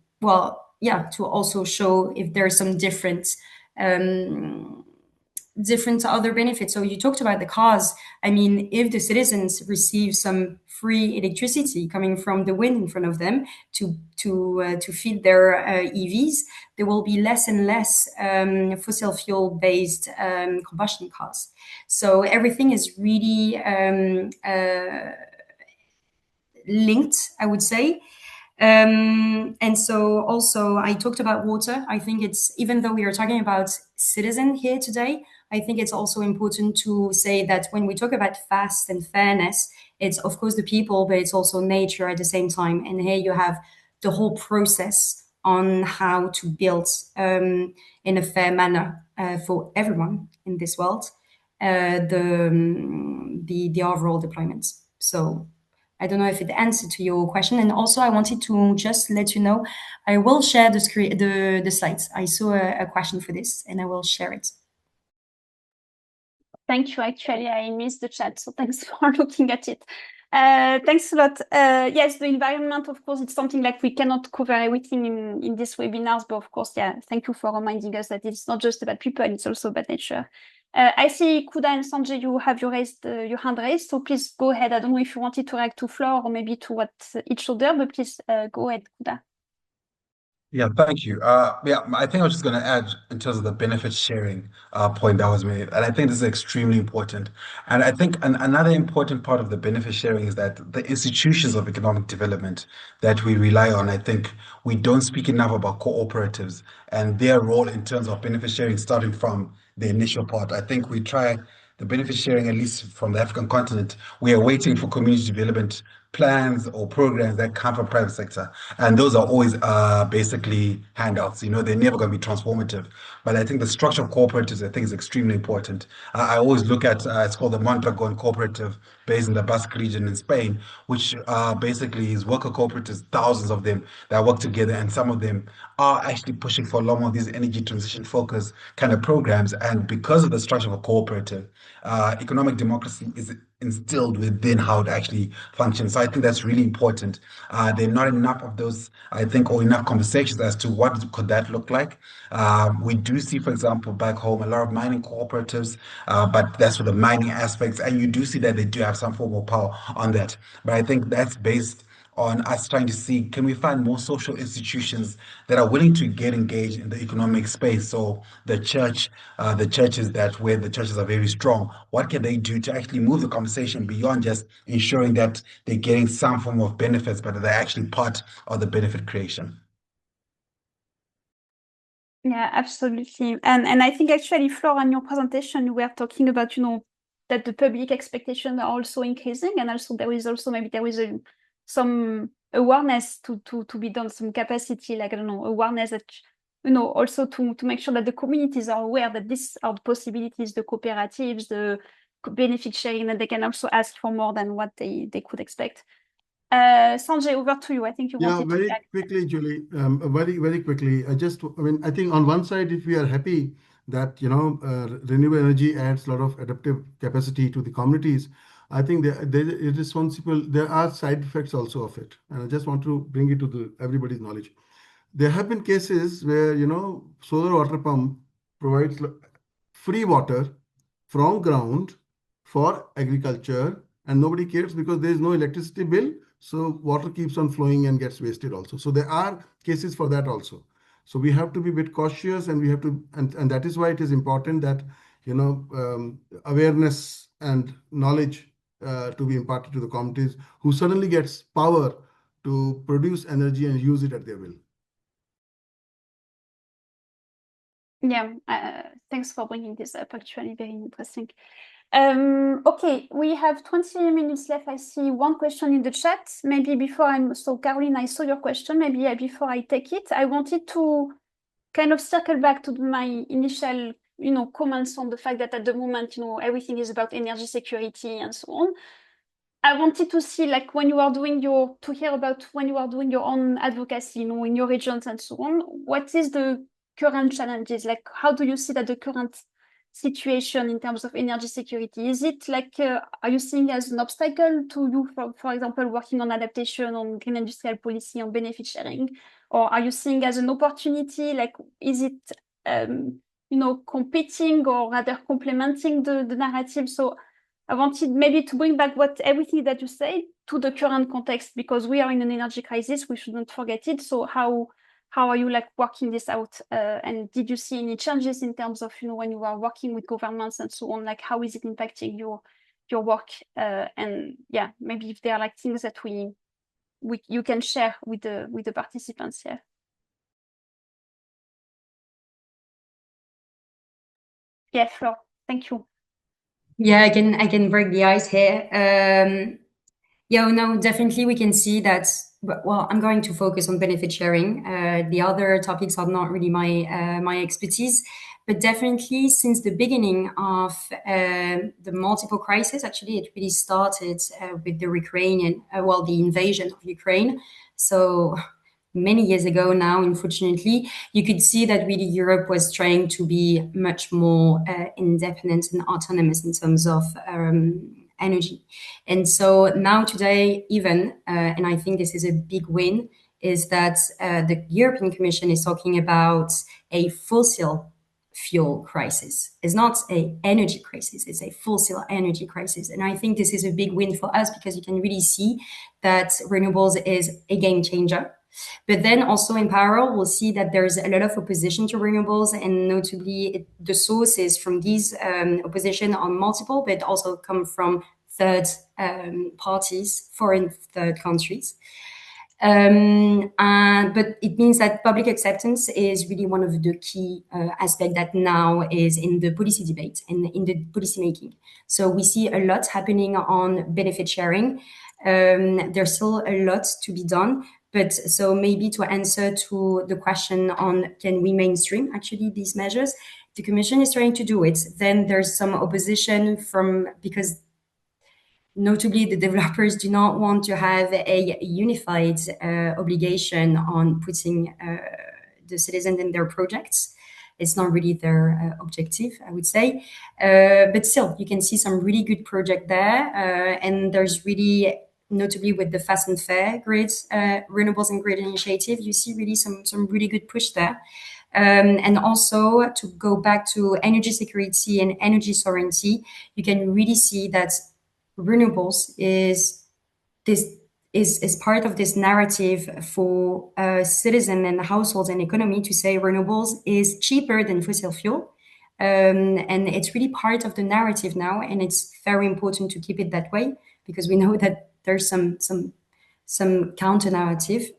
also show if there are some different other benefits. So you talked about the cars. I mean, if the citizens receive some free electricity coming from the wind in front of them to feed their EVs, there will be less and less fossil fuel based combustion cars. So everything is really linked, I would say. And so also I talked about water. I think it's, even though we are talking about citizen here today, I think it's also important to say that when we talk about fast and fairness, it's of course the people, but it's also nature at the same time. And here you have the whole process on how to build in a fair manner for everyone in this world the overall deployment. So I don't know if it answered to your question. And also I wanted to just let you know, I will share the screen, the slides. I saw a question for this and I will share it. Thank you. Actually, I missed the chat, so thanks for looking at it. Thanks a lot. Yes, the environment, of course, it's something like we cannot cover everything in these webinars, but of course, yeah, thank you for reminding us that it's not just about people, it's also about nature. I see Kuda and Sanjay, you have your hand raised, so please go ahead. I don't know if you wanted to react to Flore or maybe to what each other, but please go ahead, Kuda. Yeah, thank you. I think I was just going to add in terms of the benefit sharing point that was made, and I think this is extremely important. And I think another important part of the benefit sharing is that the institutions of economic development that we rely on, I think we don't speak enough about cooperatives and their role in terms of benefit sharing, starting from the initial part. I think we try the benefit sharing, at least from the African continent, we are waiting for community development plans or programs that come from private sector, and those are always basically handouts. They're never going to be transformative. But I think the structure of cooperatives, I think, is extremely important. I always look at it's called the Mondragon Cooperative, based in the Basque region in Spain, which basically is worker cooperatives, thousands of them that work together, and some of them are actually pushing for a lot more of these energy transition focus kind of programs. And because of the structure of a cooperative, economic democracy is instilled within how it actually functions. So I think that's really important. There are not enough of those, I think, or enough conversations as to what could that look like. We do see, for example, back home, a lot of mining cooperatives, but that's for the mining aspects. And you do see that they do have some form of power on that. But I think that's based on us trying to see, can we find more social institutions that are willing to get engaged in the economic space? So the church, the churches where the churches are very strong, what can they do to actually move the conversation beyond just ensuring that they're getting some form of benefits, but that they're actually part of the benefit creation? Yeah, absolutely. And I think actually, Flore, in your presentation, you were talking about, that the public expectations are also increasing, and also there is some awareness to be done, some capacity, like, I don't know, awareness that, also to make sure that the communities are aware that these are the possibilities, the cooperatives, the benefit sharing, that they can also ask for more than what they could expect. Sanjay, over to you. I think you Yeah, wanted to very react. quickly, Julie. Very quickly. I think on one side, if we are happy that renewable energy adds a lot of adaptive capacity to the communities, I think there is responsible. There are side effects also of it, and I just want to bring it to everybody's knowledge. There have been cases where solar water pump provides free water from ground for agriculture, and nobody cares because there is no electricity bill, so water keeps on flowing and gets wasted also. So there are cases for that also. So we have to be a bit cautious, and we have to, and that is why it is important that awareness and knowledge to be imparted to the communities who suddenly gets power to produce energy and use it at their will. Yeah, thanks for bringing this up. Actually, very interesting. Okay, we have 20 minutes left. I see one question in the chat. Maybe so Caroline, I saw your question. Maybe before I take it, I wanted to kind of circle back to my initial, comments on the fact that at the moment, everything is about energy security and so on. I wanted to see, like, when you are doing your own advocacy, in your regions and so on, what is the current challenges? Like, how do you see that the current situation in terms of energy security? Is it like, are you seeing as an obstacle to you, for example, working on adaptation, on green industrial policy, on benefit sharing? Or are you seeing as an opportunity? Like, is it, competing or rather complementing the narrative? So I wanted maybe to bring back everything that you said to the current context, because we are in an energy crisis. We shouldn't forget it. So how are you like working this out? And did you see any changes in terms of, when you are working with governments and so on, like how is it impacting your work? And yeah, maybe if there are like things that you can share with the participants here. Yeah, Flore, thank you. Yeah, I can break the ice here. Yeah, no, definitely we can see that. Well, I'm going to focus on benefit sharing. The other topics are not really my expertise, but definitely since the beginning of the multiple crises, actually, it really started with the invasion of Ukraine. So many years ago now, unfortunately, you could see that really Europe was trying to be much more independent and autonomous in terms of energy. And so now today, even, and I think this is a big win, is that the European Commission is talking about a fossil fuel crisis. It's not an energy crisis, it's a fossil energy crisis. And I think this is a big win for us because you can really see that renewables is a game changer. But then also in parallel, we'll see that there's a lot of opposition to renewables, and notably the sources from these opposition are multiple, but also come from third parties, foreign third countries. But it means that public acceptance is really one of the key aspects that now is in the policy debate and in the policy making. So we see a lot happening on benefit sharing. There's still a lot to be done. But so maybe to answer to the question on can we mainstream actually these measures, the Commission is trying to do it. Then there's some opposition because notably the developers do not want to have a unified obligation on putting the citizens in their projects. It's not really their objective, I would say. But still, you can see some really good project there. And there's really, notably with the Fast and Fair grid, renewables and grid initiative, you see really some really good push there. And also to go back to energy security and energy sovereignty, you can really see that renewables is part of this narrative for citizens and households and economy to say renewables is cheaper than fossil fuel. And it's really part of the narrative now, and it's very important to keep it that way because we know that there's some counter narrative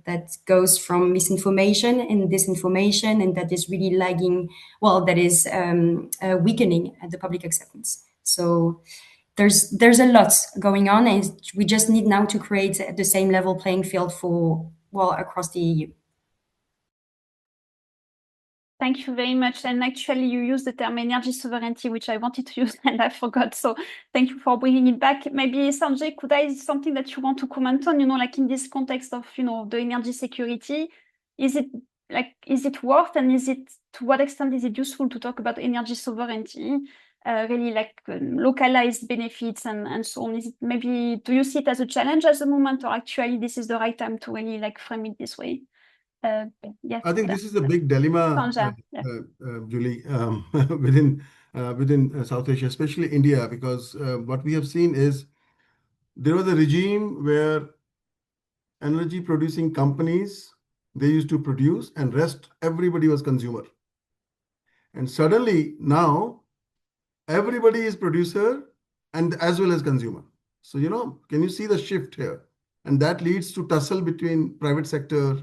that goes from misinformation and disinformation, and that is really lagging. Well, that is weakening the public acceptance. So there's a lot going on, and we just need now to create the same level playing field across the EU. Thank you very much. And actually, you used the term energy sovereignty, which I wanted to use and I forgot. So thank you for bringing it back. Maybe Sanjay, is something that you want to comment on, like in this context of, the energy security, is it worth and to what extent is it useful to talk about energy sovereignty, really localized benefits and so on? Do you see it as a challenge at the moment, or actually this is the right time to really frame it this way? Yeah, I think this is a big dilemma, Sanjay, yeah. Julie, within South Asia, especially India, because what we have seen is there was a regime where energy producing companies, they used to produce, and rest everybody was consumer. And suddenly now everybody is producer and as well as consumer. So can you see the shift here? And that leads to tussle between private sector,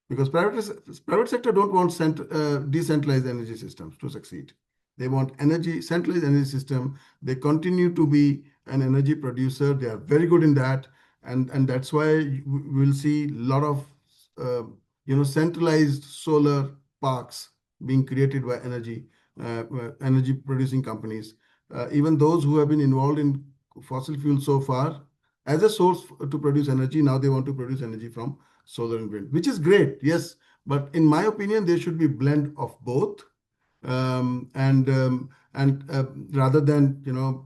because private sector don't want decentralized energy systems to succeed. They want centralized energy system. They continue to be an energy producer. They are very good in that, and that's why we'll see a lot of centralized solar parks being created by energy producing companies. Even those who have been involved in fossil fuel so far as a source to produce energy, now they want to produce energy from solar and wind, which is great, yes. But in my opinion, there should be blend of both, rather than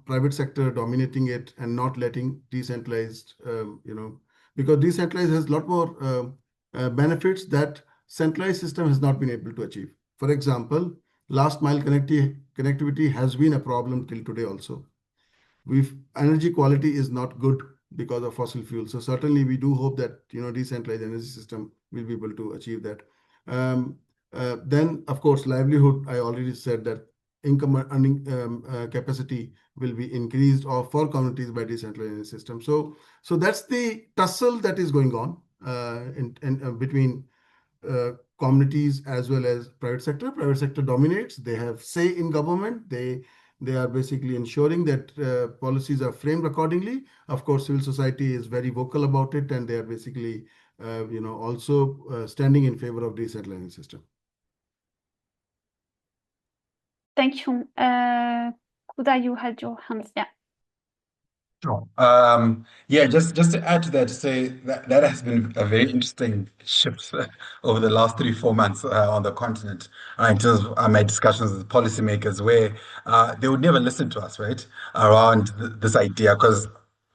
private sector dominating it and not letting decentralized, because decentralized has a lot more benefits that centralized system has not been able to achieve. For example, last mile connectivity has been a problem till today also. Energy quality is not good because of fossil fuels. So certainly we do hope that decentralized energy system will be able to achieve that. Then of course livelihood, I already said that income earning capacity will be increased for communities by decentralized energy system. So that's the tussle that is going on in between communities as well as private sector. Private sector dominates. They have say in government. They are basically ensuring that policies are framed accordingly. Of course, civil society is very vocal about it, and they are basically, also standing in favor of decentralized system. Thank you. Kuda, you had your hands. Yeah. Sure. Yeah, just to add to that, to say that has been a very interesting shift over the last 3-4 months on the continent in terms of my discussions with policymakers, where they would never listen to us, right, around this idea, because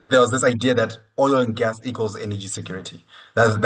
there was this idea that oil and gas equals energy security. Those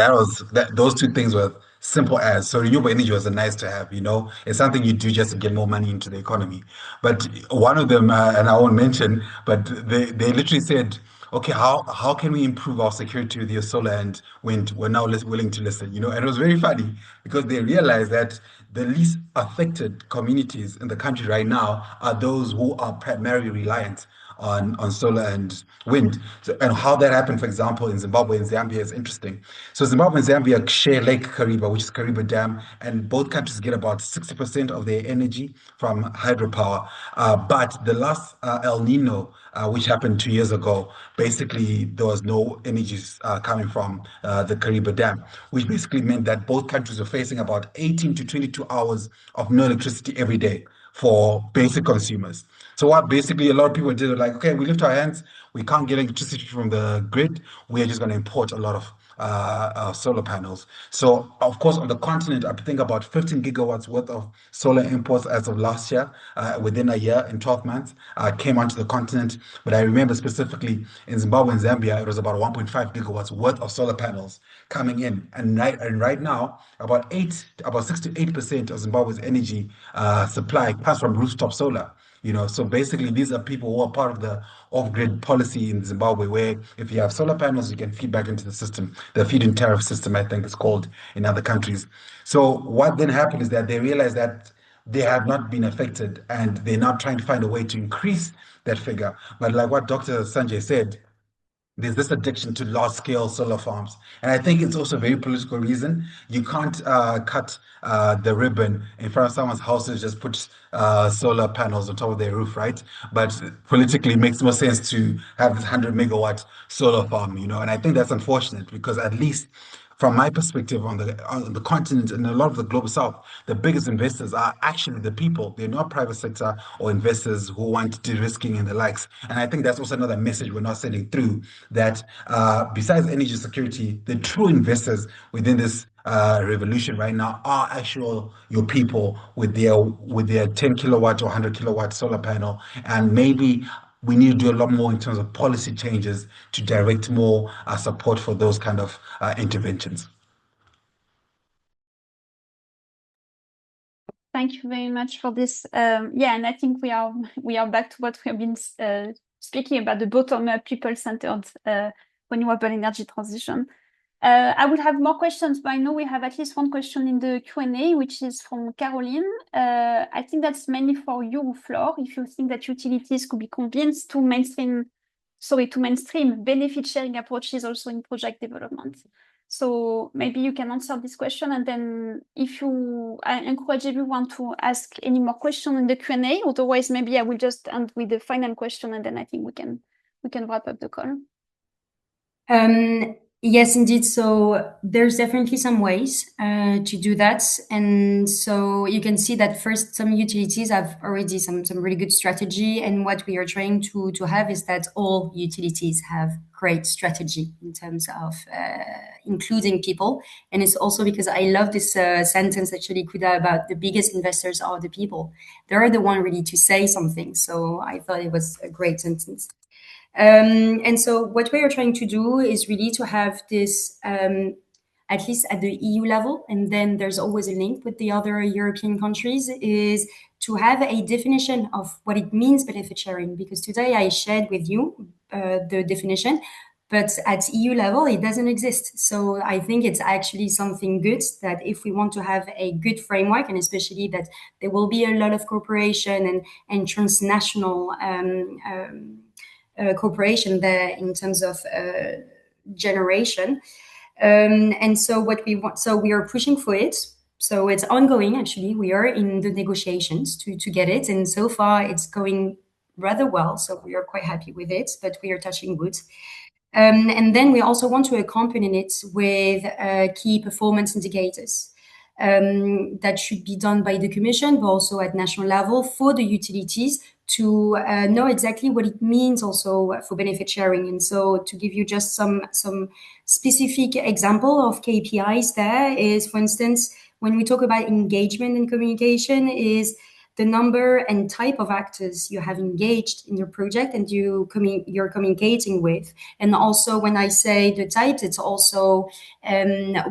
two things were simple as. So renewable energy was a nice to have, it's something you do just to get more money into the economy. But one of them, and I won't mention, but they literally said, okay, how can we improve our security with your solar and wind? We're now willing to listen, and it was very funny because they realized that the least affected communities in the country right now are those who are primarily reliant on solar and wind. So, and how that happened, for example, in Zimbabwe and Zambia is interesting. So Zimbabwe and Zambia share Lake Kariba, which is Kariba Dam, and both countries get about 60% of their energy from hydropower. But the last El Nino, which happened 2 years ago, basically there was no energy coming from the Kariba Dam, which basically meant that both countries were facing about 18 to 22 hours of no electricity every day for basic consumers. So what basically a lot of people did were like, okay, we lift our hands, we can't get electricity from the grid, we're just going to import a lot of solar panels. So of course on the continent, I think about 15 gigawatts worth of solar imports as of last year, within a year, in 12 months, came onto the continent. But I remember specifically in Zimbabwe and Zambia, it was about 1.5 gigawatts worth of solar panels coming in. And right now, about 6 to 8% of Zimbabwe's energy supply comes from rooftop solar. So basically these are people who are part of the off-grid policy in Zimbabwe, where if you have solar panels, you can feed back into the system. The feed-in tariff system, I think it's called in other countries. So what then happened is that they realized that they have not been affected, and they're now trying to find a way to increase that figure. But like what Dr. Sanjay said, there's this addiction to large scale solar farms. And I think it's also a very political reason. You can't cut the ribbon in front of someone's house and just put solar panels on top of their roof, right? But politically, it makes more sense to have this 100 megawatt solar farm, and I think that's unfortunate because at least from my perspective on the continent and a lot of the global south, the biggest investors are actually the people. They're not private sector or investors who want de-risking and the likes. And I think that's also another message we're not sending through, that besides energy security, the true investors within this revolution right now are actual your people with their 10 kilowatt or 100 kilowatt solar panel. And maybe we need to do a lot more in terms of policy changes to direct more support for those kind of interventions. Thank you very much for this. Yeah, and I think we are back to what we have been speaking about, the bottom-up, people-centered renewable energy transition. I would have more questions, but I know we have at least one question in the Q&A, which is from Caroline. I think that's mainly for you, Flore, if you think that utilities could be convinced to mainstream benefit sharing approaches also in project development. So maybe you can answer this question, and then I encourage everyone to ask any more questions in the Q&A. Otherwise, maybe I will just end with the final question, and then I think we can wrap up the call. Yes, indeed. So there's definitely some ways to do that. And so you can see that first, some utilities have already some really good strategy. And what we are trying to have is that all utilities have great strategy in terms of including people. And it's also because I love this sentence actually, Kuda, about the biggest investors are the people. They're the one really to say something. So I thought it was a great sentence. And so what we are trying to do is really to have this, at least at the EU level, and then there's always a link with the other European countries, is to have a definition of what it means benefit sharing. Because today I shared with you the definition, but at EU level, it doesn't exist. So I think it's actually something good that if we want to have a good framework, and especially that there will be a lot of cooperation and transnational cooperation there in terms of generation. And so what we want, so we are pushing for it. So it's ongoing, actually. We are in the negotiations to get it. And so far it's going rather well. So we are quite happy with it, but we are touching wood. And then we also want to accompany it with key performance indicators. That should be done by the Commission, but also at national level for the utilities to know exactly what it means also for benefit sharing. And so to give you just some specific example of KPIs there is, for instance, when we talk about engagement and communication, is the number and type of actors you have engaged in your project and you're communicating with. And also when I say the types, it's also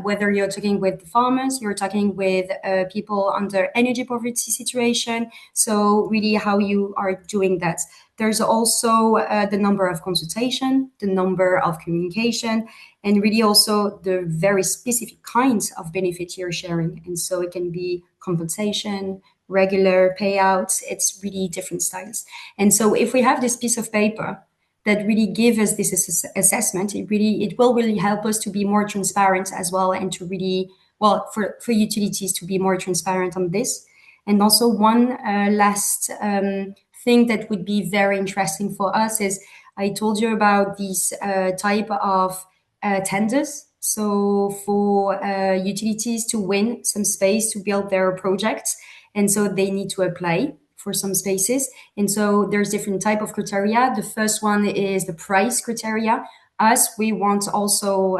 whether you're talking with farmers, you're talking with people under energy poverty situation. So really how you are doing that. There's also the number of consultation, the number of communication, and really also the very specific kinds of benefit you're sharing. And so it can be compensation, regular payouts, it's really different styles. And so if we have this piece of paper that really give us this assessment, it will really help us to be more transparent as well, and to really, well, for utilities to be more transparent on this. And also one last thing that would be very interesting for us is, I told you about these type of tenders. So for utilities to win some space to build their projects, and so they need to apply for some spaces. And so there's different type of criteria. The first one is the price criteria. Us, we want also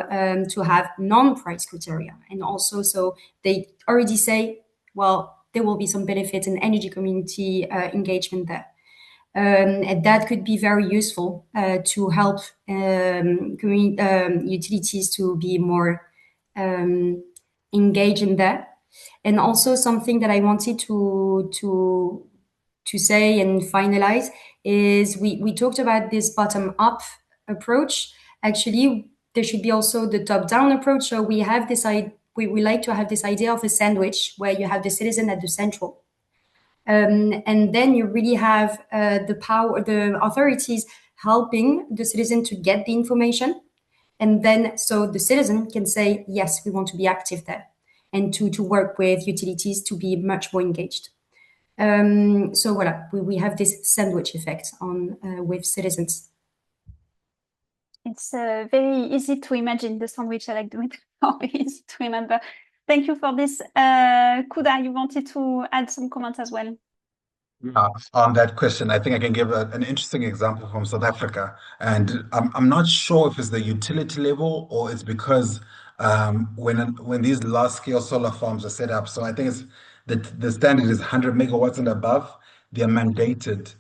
to have non-price criteria. And also, so they already say, well, there will be some benefit in energy community engagement there. And that could be very useful to help utilities to be more engaged in that. And also something that I wanted to say and finalize is we talked about this bottom-up approach. Actually, there should be also the top-down approach. So we have this we like to have this idea of a sandwich where you have the citizen at the central. And then you really have the authorities helping the citizen to get the information. And then so the citizen can say, yes, we want to be active there, and to work with utilities to be much more engaged. So voilà, we have this sandwich effect on with citizens. It's very easy to imagine the sandwich. I like the metaphor, very easy to remember. Thank you for this. Kuda, you wanted to add some comments as well. On that question, I think I can give an interesting example from South Africa, and I'm not sure if it's the utility level or it's because when these large scale solar farms are set up. So I think it's the standard is 100 megawatts and above. They are mandated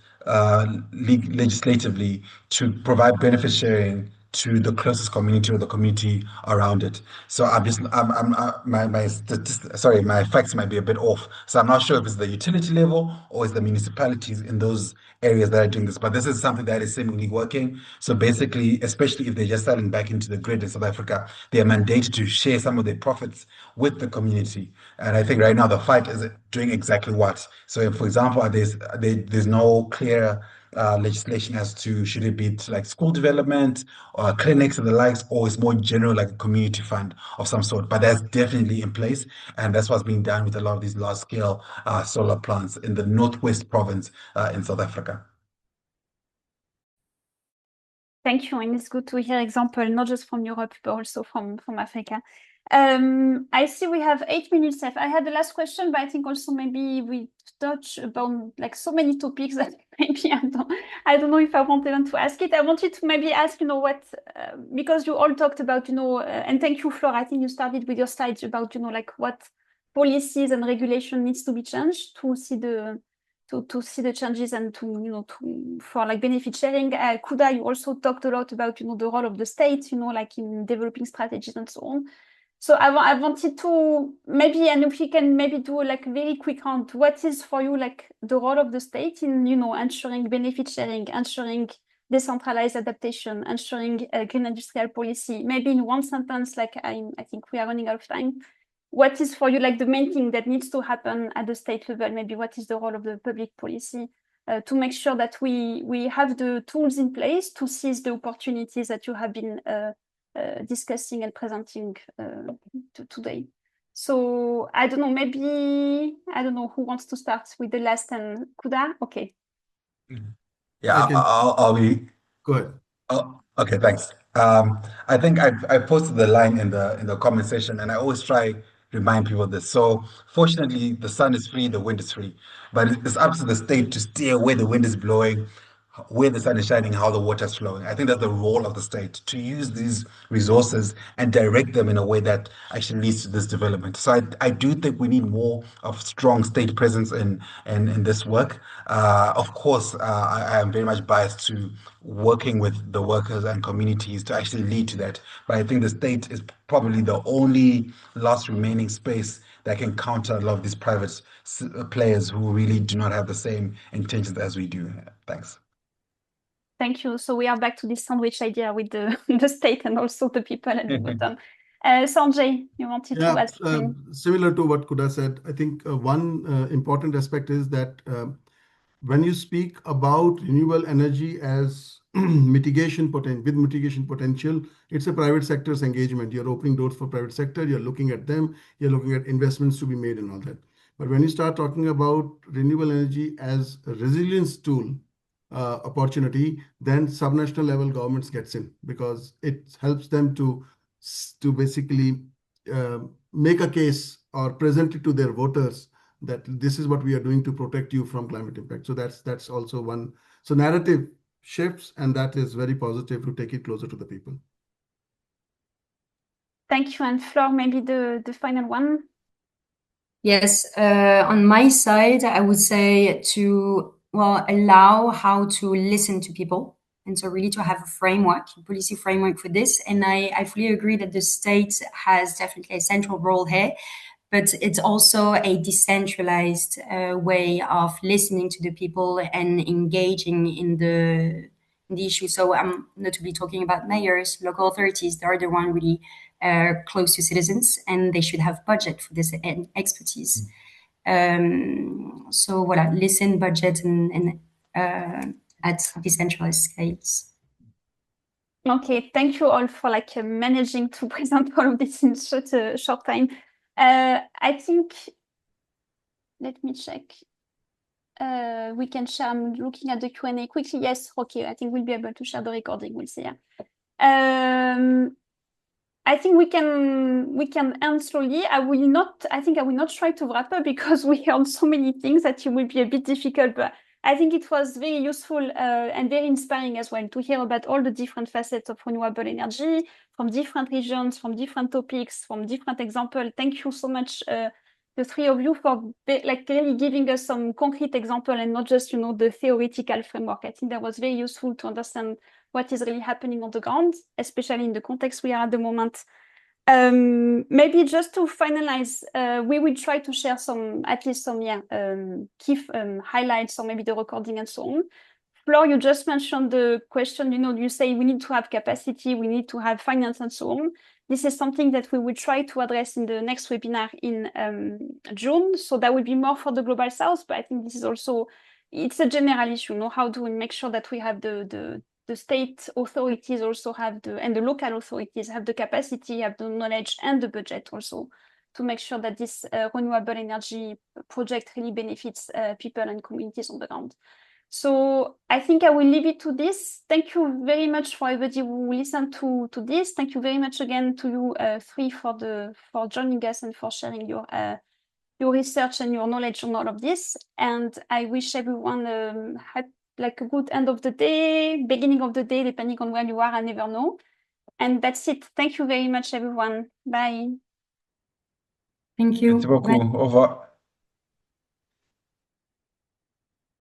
legislatively to provide benefit sharing to the closest community or the community around it. So sorry, my facts might be a bit off. So I'm not sure if it's the utility level or it's the municipalities in those areas that are doing this. But this is something that is seemingly working. So basically, especially if they're just selling back into the grid in South Africa, they are mandated to share some of their profits with the community. And I think right now the fight is doing exactly what. So if, for example, there's no clear legislation as to should it be to like school development or clinics and the likes, or it's more general like a community fund of some sort. But that's definitely in place, and that's what's being done with a lot of these large scale solar plants in the Northwest province in South Africa. Thank you, and it's good to hear example not just from Europe but also from Africa. I see we have 8 minutes left. I had the last question, but I think also maybe we touch upon like so many topics that maybe I don't know if I want even to ask it. I wanted to maybe ask, what because you all talked about, and thank you, Flore. I think you started with your slides about, like what policies and regulation needs to be changed to see the changes and for like benefit sharing. Kuda, you also talked a lot about, the role of the state, like in developing strategies and so on. So I wanted to maybe, and if we can maybe do like a very quick round, what is for you like the role of the state in, ensuring benefit sharing, ensuring decentralized adaptation, ensuring green industrial policy? Maybe in one sentence, like I think we are running out of time. What is for you like the main thing that needs to happen at the state level? Maybe what is the role of the public policy to make sure that we have the tools in place to seize the opportunities that you have been discussing and presenting today? So I don't know, maybe, I don't know who wants to start with the last, and Kuda? Okay. Yeah, I'll be. Go ahead. Oh, okay, thanks. I think I posted the line in the comment section, and I always try remind people of this. So fortunately, the sun is free, the wind is free, but it's up to the state to steer where the wind is blowing, where the sun is shining, how the water is flowing. I think that's the role of the state to use these resources and direct them in a way that actually leads to this development. So I do think we need more of strong state presence in this work. Of course, I am very much biased to working with the workers and communities to actually lead to that. But I think the state is probably the only last remaining space that can counter a lot of these private players who really do not have the same intentions as we do. Thanks. Thank you. So we are back to this sandwich idea with the state and also the people at the bottom. Sanjay, you wanted to add something? Similar to what Kuda said, I think one important aspect is that when you speak about renewable energy as mitigation potential, it's a private sector's engagement. You're opening doors for private sector, you're looking at them, you're looking at investments to be made and all that. But when you start talking about renewable energy as a resilience tool, opportunity, then subnational level governments gets in, because it helps them to basically make a case or present it to their voters that this is what we are doing to protect you from climate impact. So that's also one. So narrative shifts, and that is very positive to take it closer to the people. Thank you. And Flore, maybe the final one. Yes, on my side, I would say to allow how to listen to people, and so really to have a framework, a policy framework for this. And I fully agree that the state has definitely a central role here, but it's also a decentralized way of listening to the people and engaging in the issue. So I'm notably talking about mayors, local authorities. They're the one really close to citizens, and they should have budget for this expertise. So voilà, listen, budget, and at decentralized scales. Okay, thank you all for like managing to present all of this in such a short time. I think, let me check. We can share. I'm looking at the Q&A quickly. Yes, okay. I think we'll be able to share the recording. We'll see. I think we can end slowly. I will not try to wrap up because we heard so many things that it will be a bit difficult, but I think it was very useful and very inspiring as well to hear about all the different facets of renewable energy from different regions, from different topics, from different examples. Thank you so much, the three of you, for really giving us some concrete example and not just, the theoretical framework. I think that was very useful to understand what is really happening on the ground, especially in the context we are at the moment. Maybe just to finalize, we will try to share at least some key highlights, or maybe the recording and so on. Flore, you just mentioned the question, you say we need to have capacity, we need to have finance and so on. This is something that we will try to address in the next webinar in June. So that will be more for the Global South, but I think this is also, it's a general issue, how do we make sure that we have the state authorities also and the local authorities have the capacity, have the knowledge and the budget also to make sure that this renewable energy project really benefits people and communities on the ground. So I think I will leave it to this. Thank you very much for everybody who listened to this. Thank you very much again to you three for joining us and for sharing your research and your knowledge on all of this. And I wish everyone a good end of the day, beginning of the day, depending on where you are, I never know. And that's it. Thank you very much, everyone. Bye. Thank you. Merci beaucoup. Au revoir.